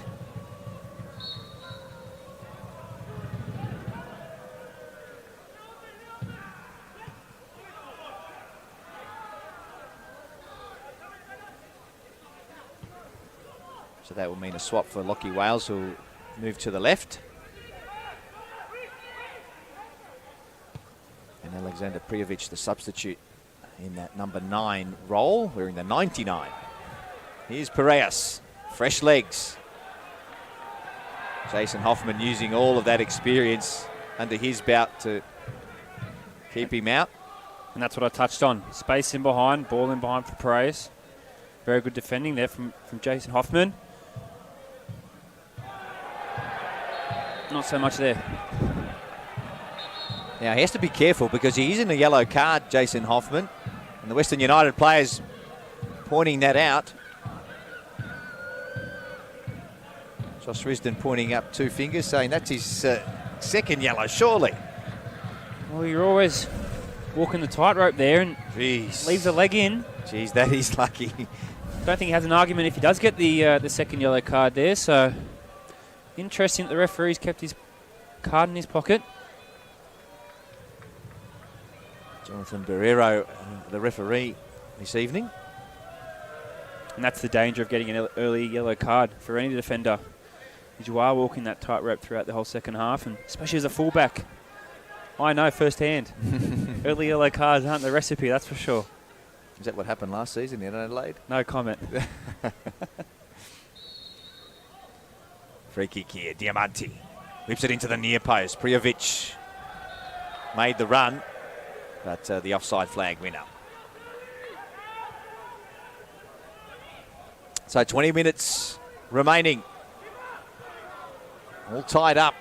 So that will mean a swap for Lockie Wales, who will move to the left. And Alexander Prijovic, the substitute in that number 9 role, wearing the 99. Here's Piraeus, fresh legs. Jason Hoffman using all of that experience under his belt to keep him out. And that's what I touched on. Space in behind, ball in behind for Piraeus. Very good defending there from Jason Hoffman. Not so much there. Now, he has to be careful because he is in a yellow card, Jason Hoffman. And the Western United players pointing that out. Josh Risden pointing up 2 fingers, saying that's his second yellow, surely. Well, you're always walking the tightrope there and leaves a leg in. Jeez, that is lucky. Don't think he has an argument if he does get the second yellow card there. So, interesting that the referee's kept his card in his pocket. Jonathan Barrero, the referee this evening. And that's the danger of getting an early yellow card for any defender. Because you are walking that tightrope throughout the whole second half, and especially as a fullback. I know firsthand. Early yellow cards aren't the recipe, that's for sure. Is that what happened last season in Adelaide? No comment. Free kick here, Diamanti. Whips it into the near post. Prijovic made the run, but the offside flag went up. So 20 minutes remaining. All tied up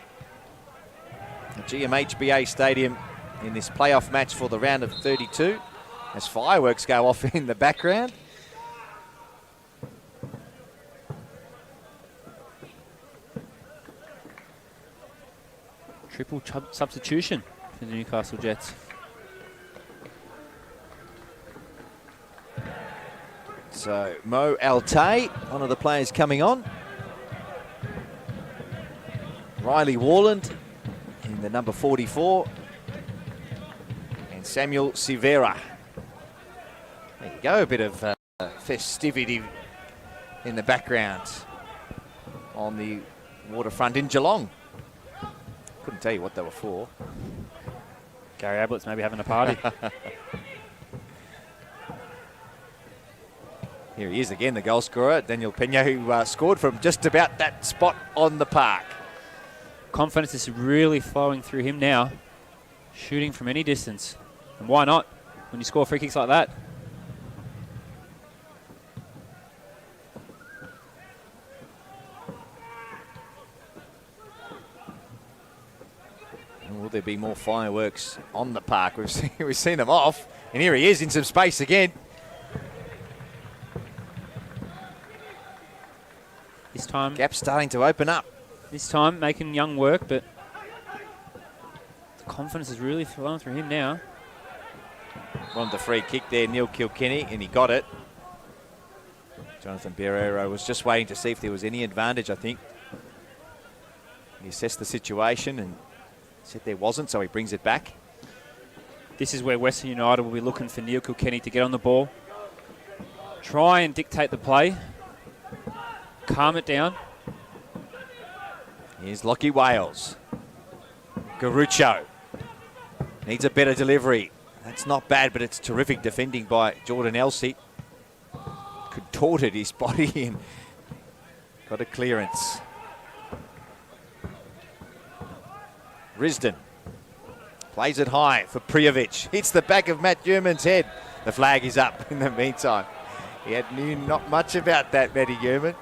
at GMHBA Stadium in this playoff match for the round of 32 as fireworks go off in the background. Triple substitution for the Newcastle Jets. So Mo Altay, one of the players coming on. Riley Warland in the number 44. And Samuel Silveira. There you go, a bit of festivity in the background on the waterfront in Geelong. Couldn't tell you what they were for. Gary Ablett's maybe having a party. Here he is again, the goal scorer, Daniel Pena, who scored from just about that spot on the park. Confidence is really flowing through him now, shooting from any distance. And why not when you score free kicks like that? Will there be more fireworks on the park? We've seen them off, and here he is in some space again. This time, Gap starting to open up. This time making Young work, but the confidence is really flowing through him now. On the free kick there, Neil Kilkenny, and he got it. Jonathan Barrero was just waiting to see if there was any advantage, I think. He assessed the situation and said there wasn't, so he brings it back. This is where Western United will be looking for Neil Kilkenny to get on the ball, try and dictate the play, calm it down. Here's Lockie Wales. Garuccio needs a better delivery. That's not bad, but it's terrific defending by Jordan Elsey. Contorted his body and got a clearance. Risden plays it high for Prijovic. Hits the back of Matt German's head. The flag is up in the meantime. He knew not much about that, Matty German.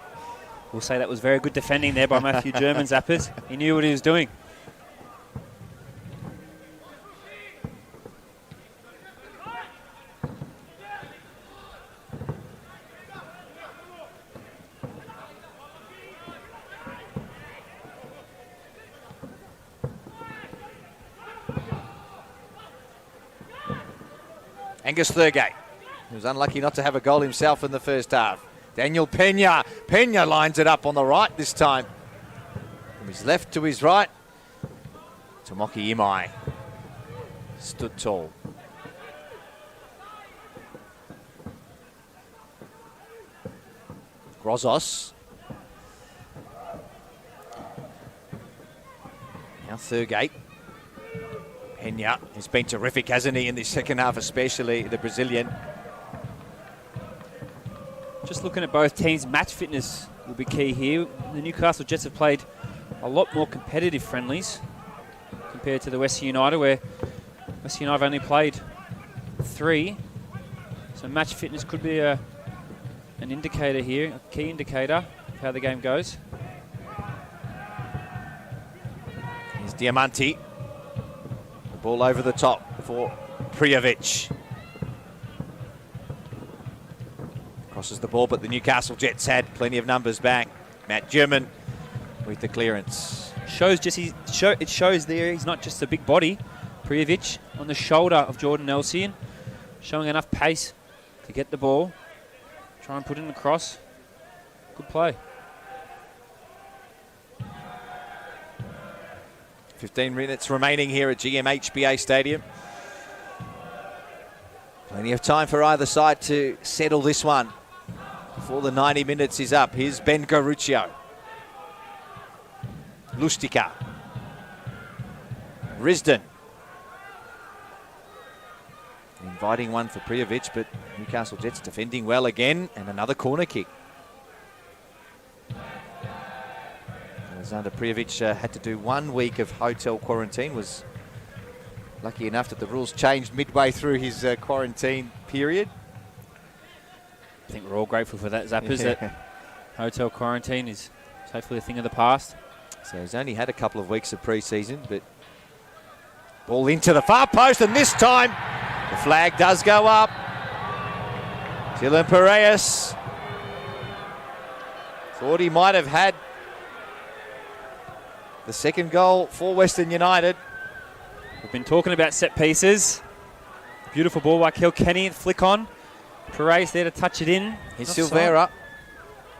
We'll say that was very good defending there by Matthew German, Zappers. He knew what he was doing. Angus Thurgate, who was unlucky not to have a goal himself in the first half. Daniel Pena. Pena lines it up on the right this time. From his left to his right. Tomoki Imai stood tall. Grozos. Now Thurgate. Pena has been terrific, hasn't he, in the second half, especially the Brazilian. Just looking at both teams, match fitness will be key here. The Newcastle Jets have played a lot more competitive friendlies compared to the Western United, where Western United have only played 3. So match fitness could be an indicator here, a key indicator of how the game goes. Here's Diamanti. The ball over the top for Prijovic. Crosses the ball, but the Newcastle Jets had plenty of numbers back. Matt German with the clearance. It shows there he's not just a big body. Prijovic on the shoulder of Jordan Elsey, showing enough pace to get the ball. Try and put it in the cross. Good play. 15 minutes remaining here at GMHBA Stadium. Plenty of time for either side to settle this one before the 90 minutes is up. Here's Ben Garuccio. Lustica. Risden. Inviting one for Prijovic, but Newcastle Jets defending well again, and another corner kick. Alexander Prijovic had to do 1 week of hotel quarantine, was lucky enough that the rules changed midway through his quarantine period. I think we're all grateful for that, Zappers, that hotel quarantine is hopefully a thing of the past. So he's only had a couple of weeks of pre-season, but ball into the far post, and this time the flag does go up. Dylan Piraeus thought he might have had the second goal for Western United. We've been talking about set pieces. Beautiful ball by Kilkenny, flick on. Piraeus there to touch it in. Here's Silvera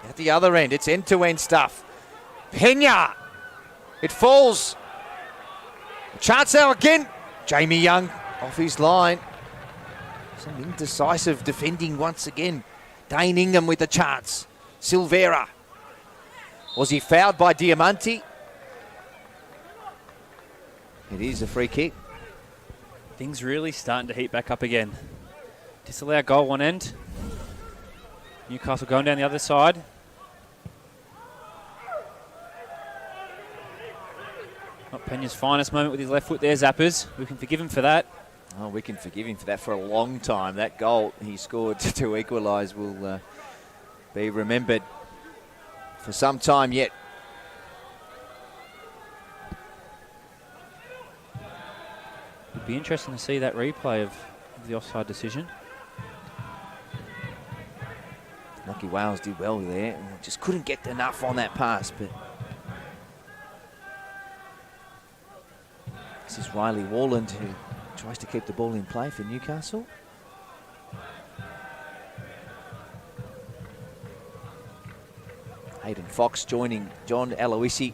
at the other end. It's end-to-end stuff. Pena. It falls. Chance out again. Jamie Young off his line. Some indecisive defending once again. Dane Ingham with the chance. Silvera. Was he fouled by Diamanti? It is a free kick. Things really starting to heat back up again. Disallow goal one end. Newcastle going down the other side. Not Pena's finest moment with his left foot there, Zappers. We can forgive him for that. Oh, we can forgive him for that for a long time. That goal he scored to equalise will be remembered for some time yet. It'd be interesting to see that replay of the offside decision. Lucky Wales did well there. Just couldn't get enough on that pass, but this is Riley Warland who tries to keep the ball in play for Newcastle. Hayden Fox joining John Aloisi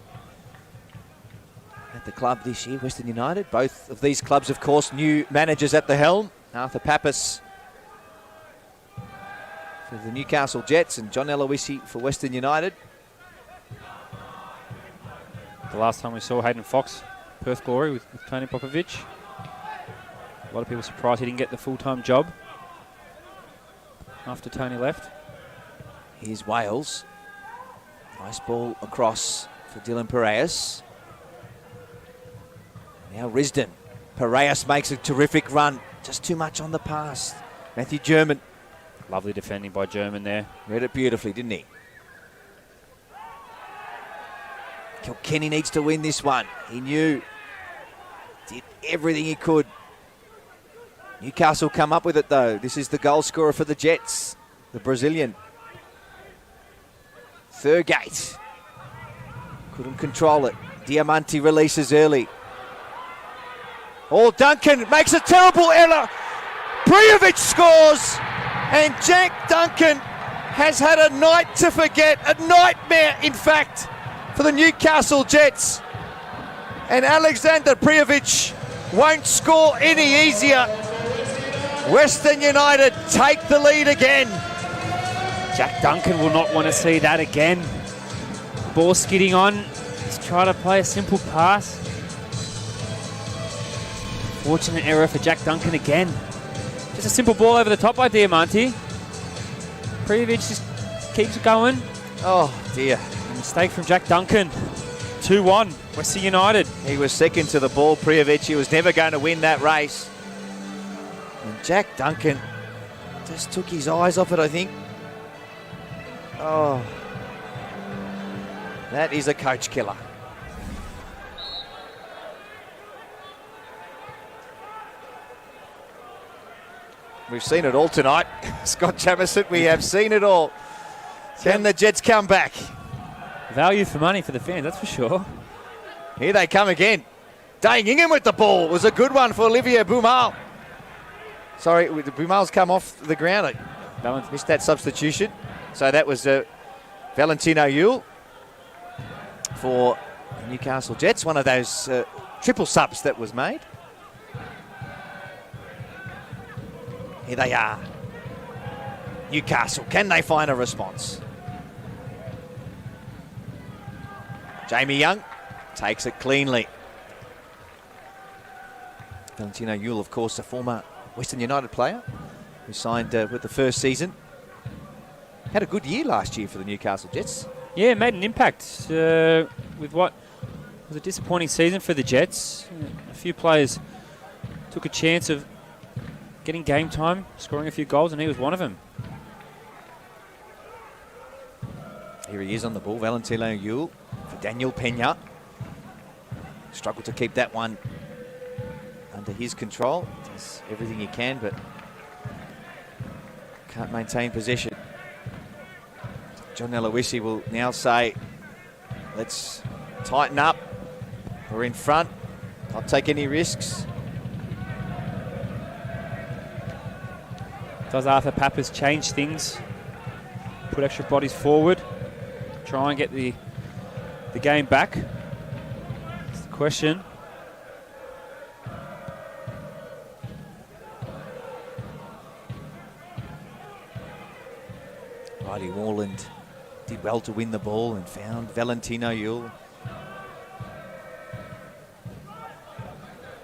at the club this year, Western United. Both of these clubs, of course, new managers at the helm. Arthur Pappas for the Newcastle Jets and John Aloisi for Western United. The last time we saw Hayden Fox, Perth Glory with Tony Popovic. A lot of people surprised he didn't get the full-time job after Tony left. Here's Wales. Nice ball across for Dylan Piraeus. Now Risden. Piraeus makes a terrific run. Just too much on the pass. Matthew German. Lovely defending by German there. Read it beautifully, didn't he? Kilkenny needs to win this one. He knew. Did everything he could. Newcastle come up with it though. This is the goal scorer for the Jets. The Brazilian. Thurgate. Couldn't control it. Diamanti releases early. Oh, Duncan makes a terrible error. Prijovic scores. And Jack Duncan has had a night to forget. A nightmare, in fact, for the Newcastle Jets. And Alexander Prijovic won't score any easier. Western United take the lead again. Jack Duncan will not want to see that again. Ball skidding on. Let's try to play a simple pass. Fortunate error for Jack Duncan again. Just a simple ball over the top by Diamanti. Prijovic just keeps going. Oh dear. A mistake from Jack Duncan. 2-1, Western United. He was second to the ball, Prijovic. He was never going to win that race. And Jack Duncan just took his eyes off it, I think. Oh. That is a coach killer. We've seen it all tonight. Scott Jamieson, we have seen it all. Can the Jets come back? Value for money for the fans, that's for sure. Here they come again. Dane Ingham with the ball. Was a good one for Olivier Boumal. Sorry, Boumal's come off the ground. I missed that substitution. So that was Valentino Yule for the Newcastle Jets. One of those triple subs that was made. Here they are. Newcastle, can they find a response? Jamie Young takes it cleanly. Valentino Yule, of course, a former Western United player who signed with the first season. Had a good year last year for the Newcastle Jets. Yeah, made an impact with what was a disappointing season for the Jets. A few players took a chance of getting game time, scoring a few goals, and he was one of them. Here he is on the ball, Valentino Yule for Daniel Pena. Struggled to keep that one under his control. Does everything he can, but can't maintain possession. John Aloisi will now say, let's tighten up. We're in front. Not take any risks. Does Arthur Papas change things? Put extra bodies forward. Try and get the game back? That's the question. Riley Warland did well to win the ball and found Valentino Yule.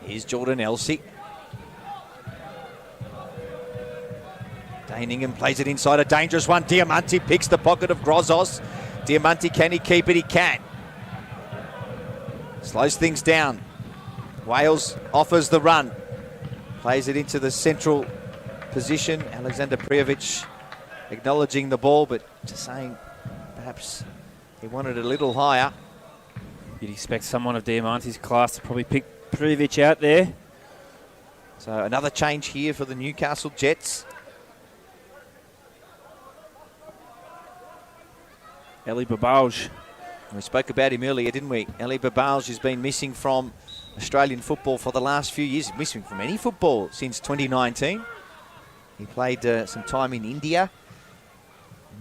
Here's Jordan Elsey. Daningham plays it inside, a dangerous one. Diamanti picks the pocket of Grozos. Diamanti, can he keep it? He can. Slows things down. Wales offers the run. Plays it into the central position. Alexander Prijovic acknowledging the ball, but just saying perhaps he wanted it a little higher. You'd expect someone of Diamanti's class to probably pick Prijovic out there. So another change here for the Newcastle Jets. Ellie Babalj. We spoke about him earlier, didn't we? Ellie Babalj has been missing from Australian football for the last few years. He's missing from any football since 2019. He played some time in India.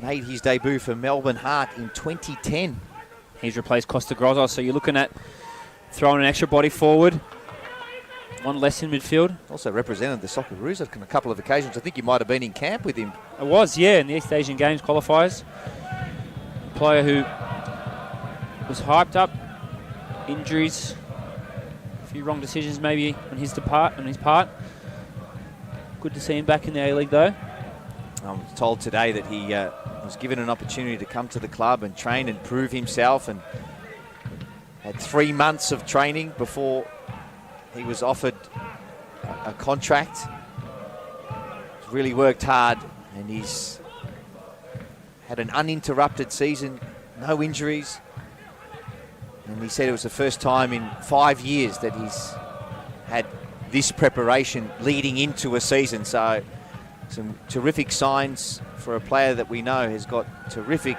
Made his debut for Melbourne Heart in 2010. He's replaced Costa Grozos, so you're looking at throwing an extra body forward. One less in midfield. Also represented the Socceroos on a couple of occasions. I think you might have been in camp with him. It was, yeah, in the East Asian Games qualifiers. A player who was hyped up, injuries, a few wrong decisions maybe on his part. Good to see him back in the A-League though. I'm told today that he was given an opportunity to come to the club and train and prove himself, and had 3 months of training before he was offered a contract. He's really worked hard, and he's had an uninterrupted season, no injuries. And he said it was the first time in 5 years that he's had this preparation leading into a season. So some terrific signs for a player that we know has got terrific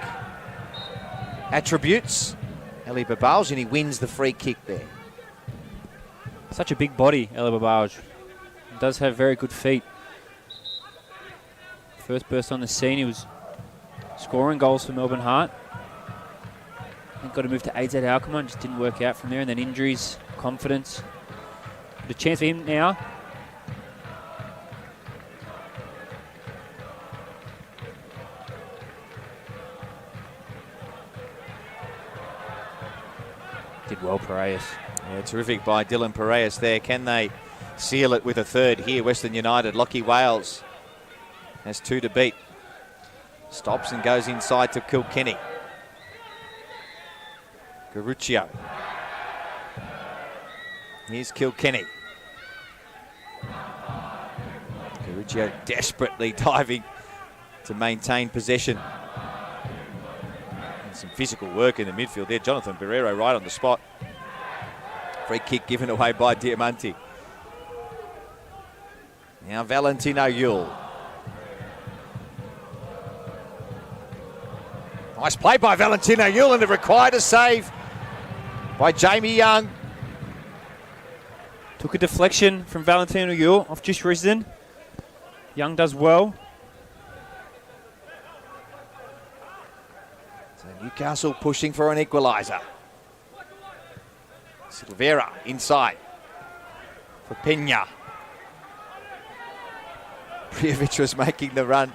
attributes. Ellie Babalj, and he wins the free kick there. Such a big body, Ellie Babalj. Does have very good feet. First burst on the scene, he was scoring goals for Melbourne Heart. Then got to move to AZ Alkmaar, just didn't work out from there. And then injuries, confidence. The chance for him now. Did well, Piraeus. Yeah, terrific by Dylan Piraeus there. Can they seal it with a third here? Western United, Lockie Wales has 2 to beat. Stops and goes inside to Kilkenny. Garuccio. Here's Kilkenny. Garuccio desperately diving to maintain possession. And some physical work in the midfield there. Jonathan Barrero right on the spot. Free kick given away by Diamanti. Now Valentino Yule. Nice play by Valentino Yule, and it required a save by Jamie Young. Took a deflection from Valentino Yule off just Risden. Young does well. So Newcastle pushing for an equaliser. Silveira inside for Pena. Prijovic was making the run,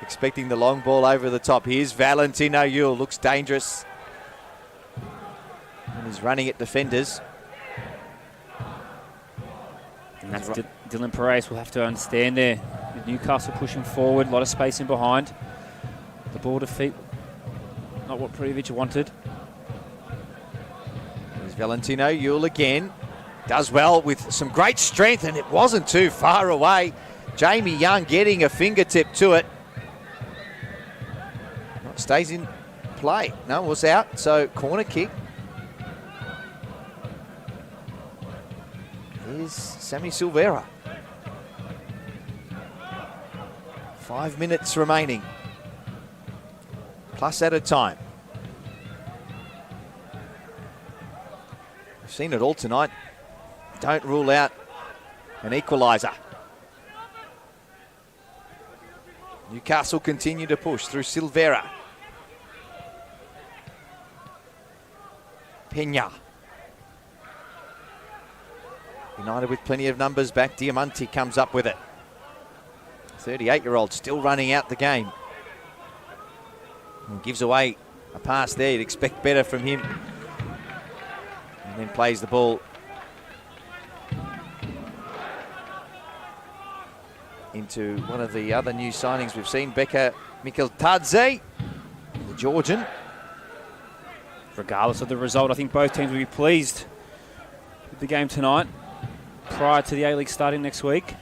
expecting the long ball over the top. Here's Valentino Yule, looks dangerous. And he's running at defenders. And Dylan Perez will have to understand there. With Newcastle pushing forward, a lot of space in behind. The ball defeat, not what Prijovic wanted. There's Valentino Yule again. Does well with some great strength, and it wasn't too far away. Jamie Young getting a fingertip to it. Stays in play. No, it was out, so corner kick. Here's Sammy Silvera. 5 minutes remaining. Plus at a time. We've seen it all tonight. Don't rule out an equaliser. Newcastle continue to push through Silvera. Pena. United with plenty of numbers back. Diamanti comes up with it. 38-year-old still running out the game. And gives away a pass there. You'd expect better from him. And then plays the ball into one of the other new signings we've seen, Becca Mikkeltadze, the Georgian. Regardless of the result, I think both teams will be pleased with the game tonight prior to the A-League starting next week.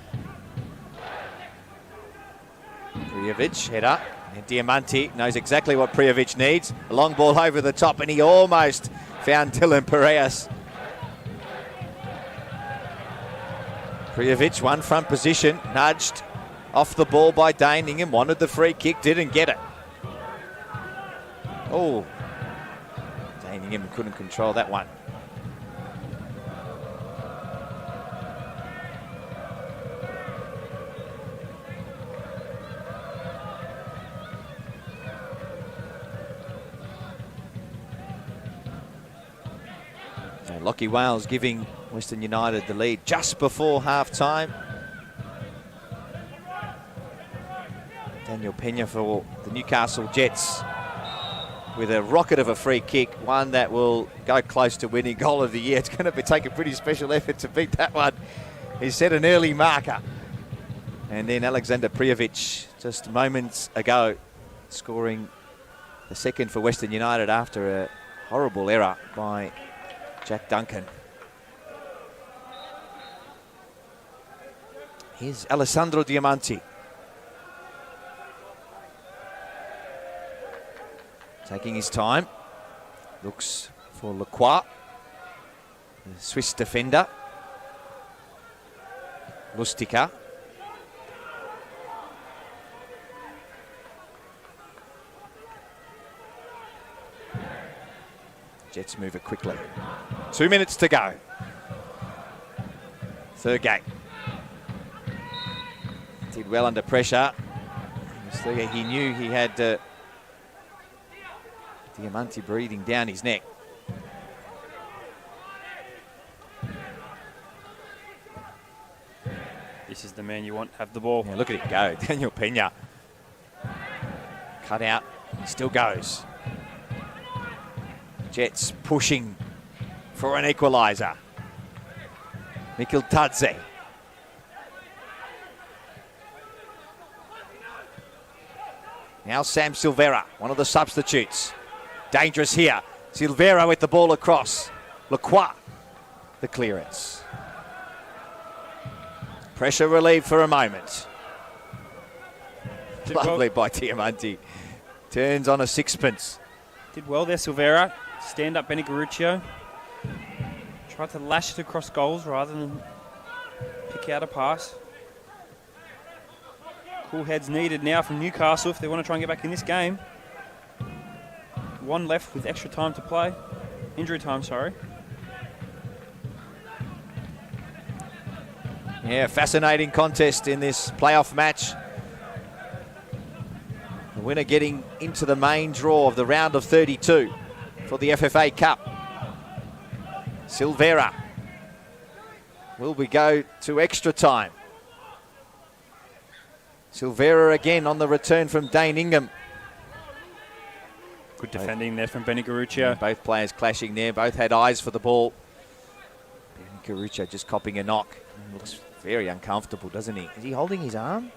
Prijovic, header. And Diamanti knows exactly what Prijovic needs. A long ball over the top, and he almost found Dylan Perez. Prijovic, one front position, nudged off the ball by Dane Ingham, wanted the free kick, didn't get it. Oh, Dane Ingham couldn't control that one. Lockie Wales giving Western United the lead just before half-time. Daniel Pena for the Newcastle Jets with a rocket of a free kick, one that will go close to winning goal of the year. It's going to take a pretty special effort to beat that one. He set an early marker. And then Alexander Prijovic just moments ago scoring the second for Western United after a horrible error by Jack Duncan. Here's Alessandro Diamanti. Taking his time. Looks for Lacroix, the Swiss defender. Lustica. Jets move it quickly. 2 minutes to go. Third game. Did well under pressure. He knew he had Diamanti breathing down his neck. This is the man you want to have the ball. Yeah, look at it go. Daniel Pena. Cut out. He still goes. Jets pushing for an equaliser. Mikkeltadze. Now Sam Silvera, one of the substitutes. Dangerous here. Silvera with the ball across. Lacroix, the clearance. Pressure relieved for a moment. Lovely by Diamanti. Turns on a sixpence. Did well there, Silvera. Stand up Benny Garuccio. Tried to lash it across goals rather than pick out a pass. Cool heads needed now from Newcastle if they want to try and get back in this game. One left with extra time to play. Injury time, sorry. Yeah, fascinating contest in this playoff match. The winner getting into the main draw of the round of 32 for the FFA Cup. Silvera. Will we go to extra time? Silvera again on the return from Dane Ingham. Good defending there from Benny Garuccio. Yeah, both players clashing there. Both had eyes for the ball. Benny Garuccio just copping a knock. Looks very uncomfortable, doesn't he? Is he holding his arm?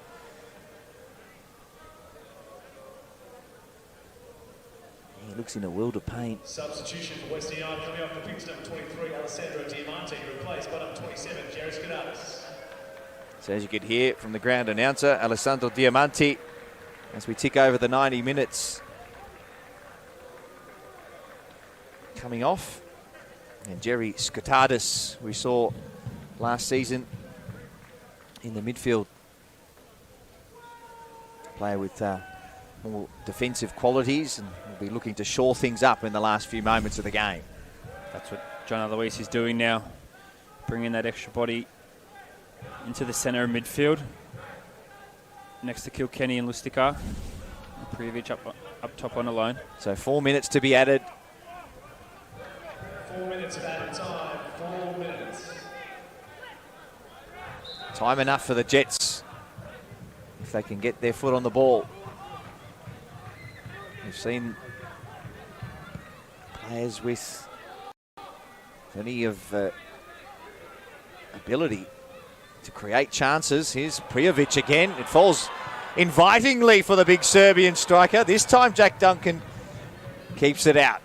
He looks in a world of pain. Substitution for Western United coming off the pitch, number 23, Alessandro Diamante, replaced by number 27, Jerry Skadatis. So as you could hear from the ground announcer, Alessandro Diamante, as we tick over the 90 minutes, coming off. And Jerry Skadatis, we saw last season in the midfield. Player with more defensive qualities and will be looking to shore things up in the last few moments of the game. That's what John Aloisi is doing now, bringing that extra body into the centre of midfield, next to Kilkenny and Lustica. Prijovic up top on a line. So 4 minutes to be added. 4 minutes of added time, 4 minutes. Time enough for the Jets if they can get their foot on the ball. We've seen players with plenty of ability to create chances. Here's Prijovic again. It falls invitingly for the big Serbian striker. This time Jack Duncan keeps it out.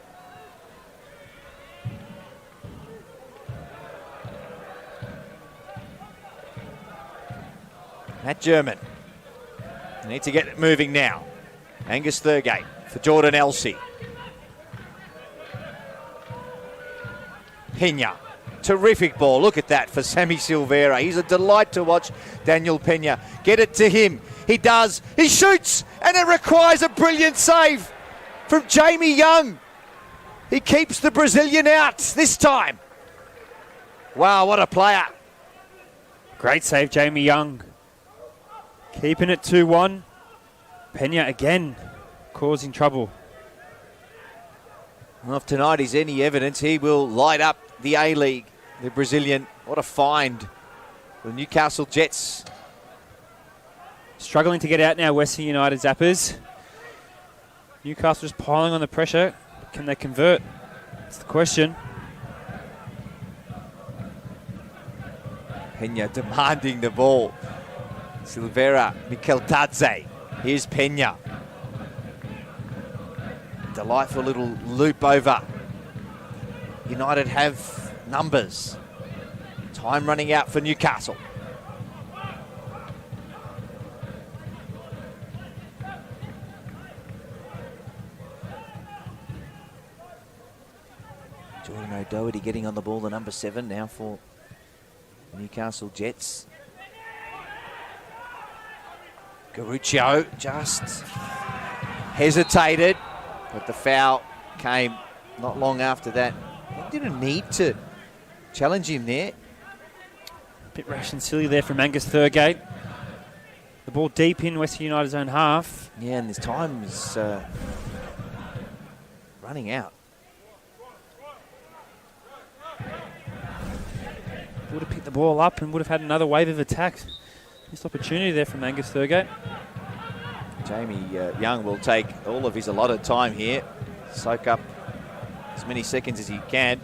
Matt German. They need to get it moving now. Angus Thurgate for Jordan Elsey. Pena. Terrific ball. Look at that for Sammy Silvera. He's a delight to watch. Daniel Pena. Get it to him. He does. He shoots. And it requires a brilliant save from Jamie Young. He keeps the Brazilian out this time. Wow, what a player. Great save, Jamie Young. Keeping it 2-1. Pena again causing trouble. Well, if tonight is any evidence, he will light up the A-League, the Brazilian. What a find. The Newcastle Jets. Struggling to get out now, Western United Zappers. Newcastle just piling on the pressure. Can they convert? That's the question. Pena demanding the ball. Silvera, Mikeldadze. Here's Pena. Delightful little loop over. United have numbers. Time running out for Newcastle. Jordan O'Doherty getting on the ball, the number 7 now for Newcastle Jets. Garuccio just hesitated, but the foul came not long after that. He didn't need to challenge him there. Bit rash and silly there from Angus Thurgate. The ball deep in Western United's own half. Yeah, and this time is running out. Would have picked the ball up and would have had another wave of attack. Missed opportunity there from Angus Thurgate. Jamie Young will take all of his allotted time here. Soak up as many seconds as he can.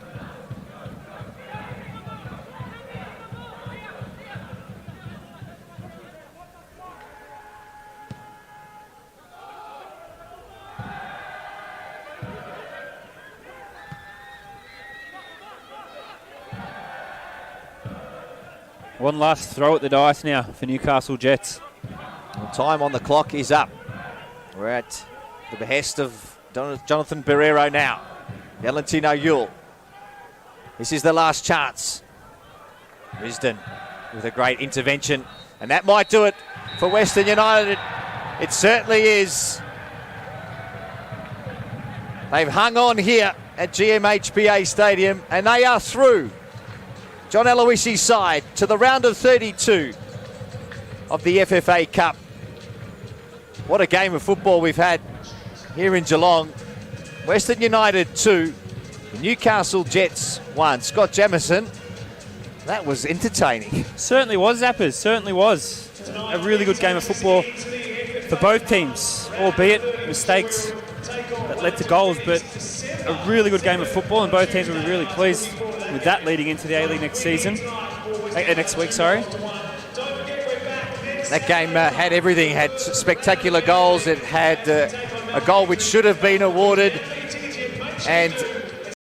One last throw at the dice now for Newcastle Jets. Well, time on the clock is up. We're at the behest of Jonathan Barrero now. Valentino Yule. This is the last chance. Risden with a great intervention. And that might do it for Western United. It certainly is. They've hung on here at GMHBA Stadium and they are through. John Aloisi's side to the round of 32 of the FFA Cup. What a game of football we've had here in Geelong. Western United 2, Newcastle Jets 1. Scott Jamieson, that was entertaining. Certainly was, Zappers, certainly was. A really good game of football for both teams, albeit mistakes that led to goals, but a really good game of football, and both teams will be really pleased with that leading into the A-League next week, sorry. That game had everything, had spectacular goals. It had a goal which should have been awarded, and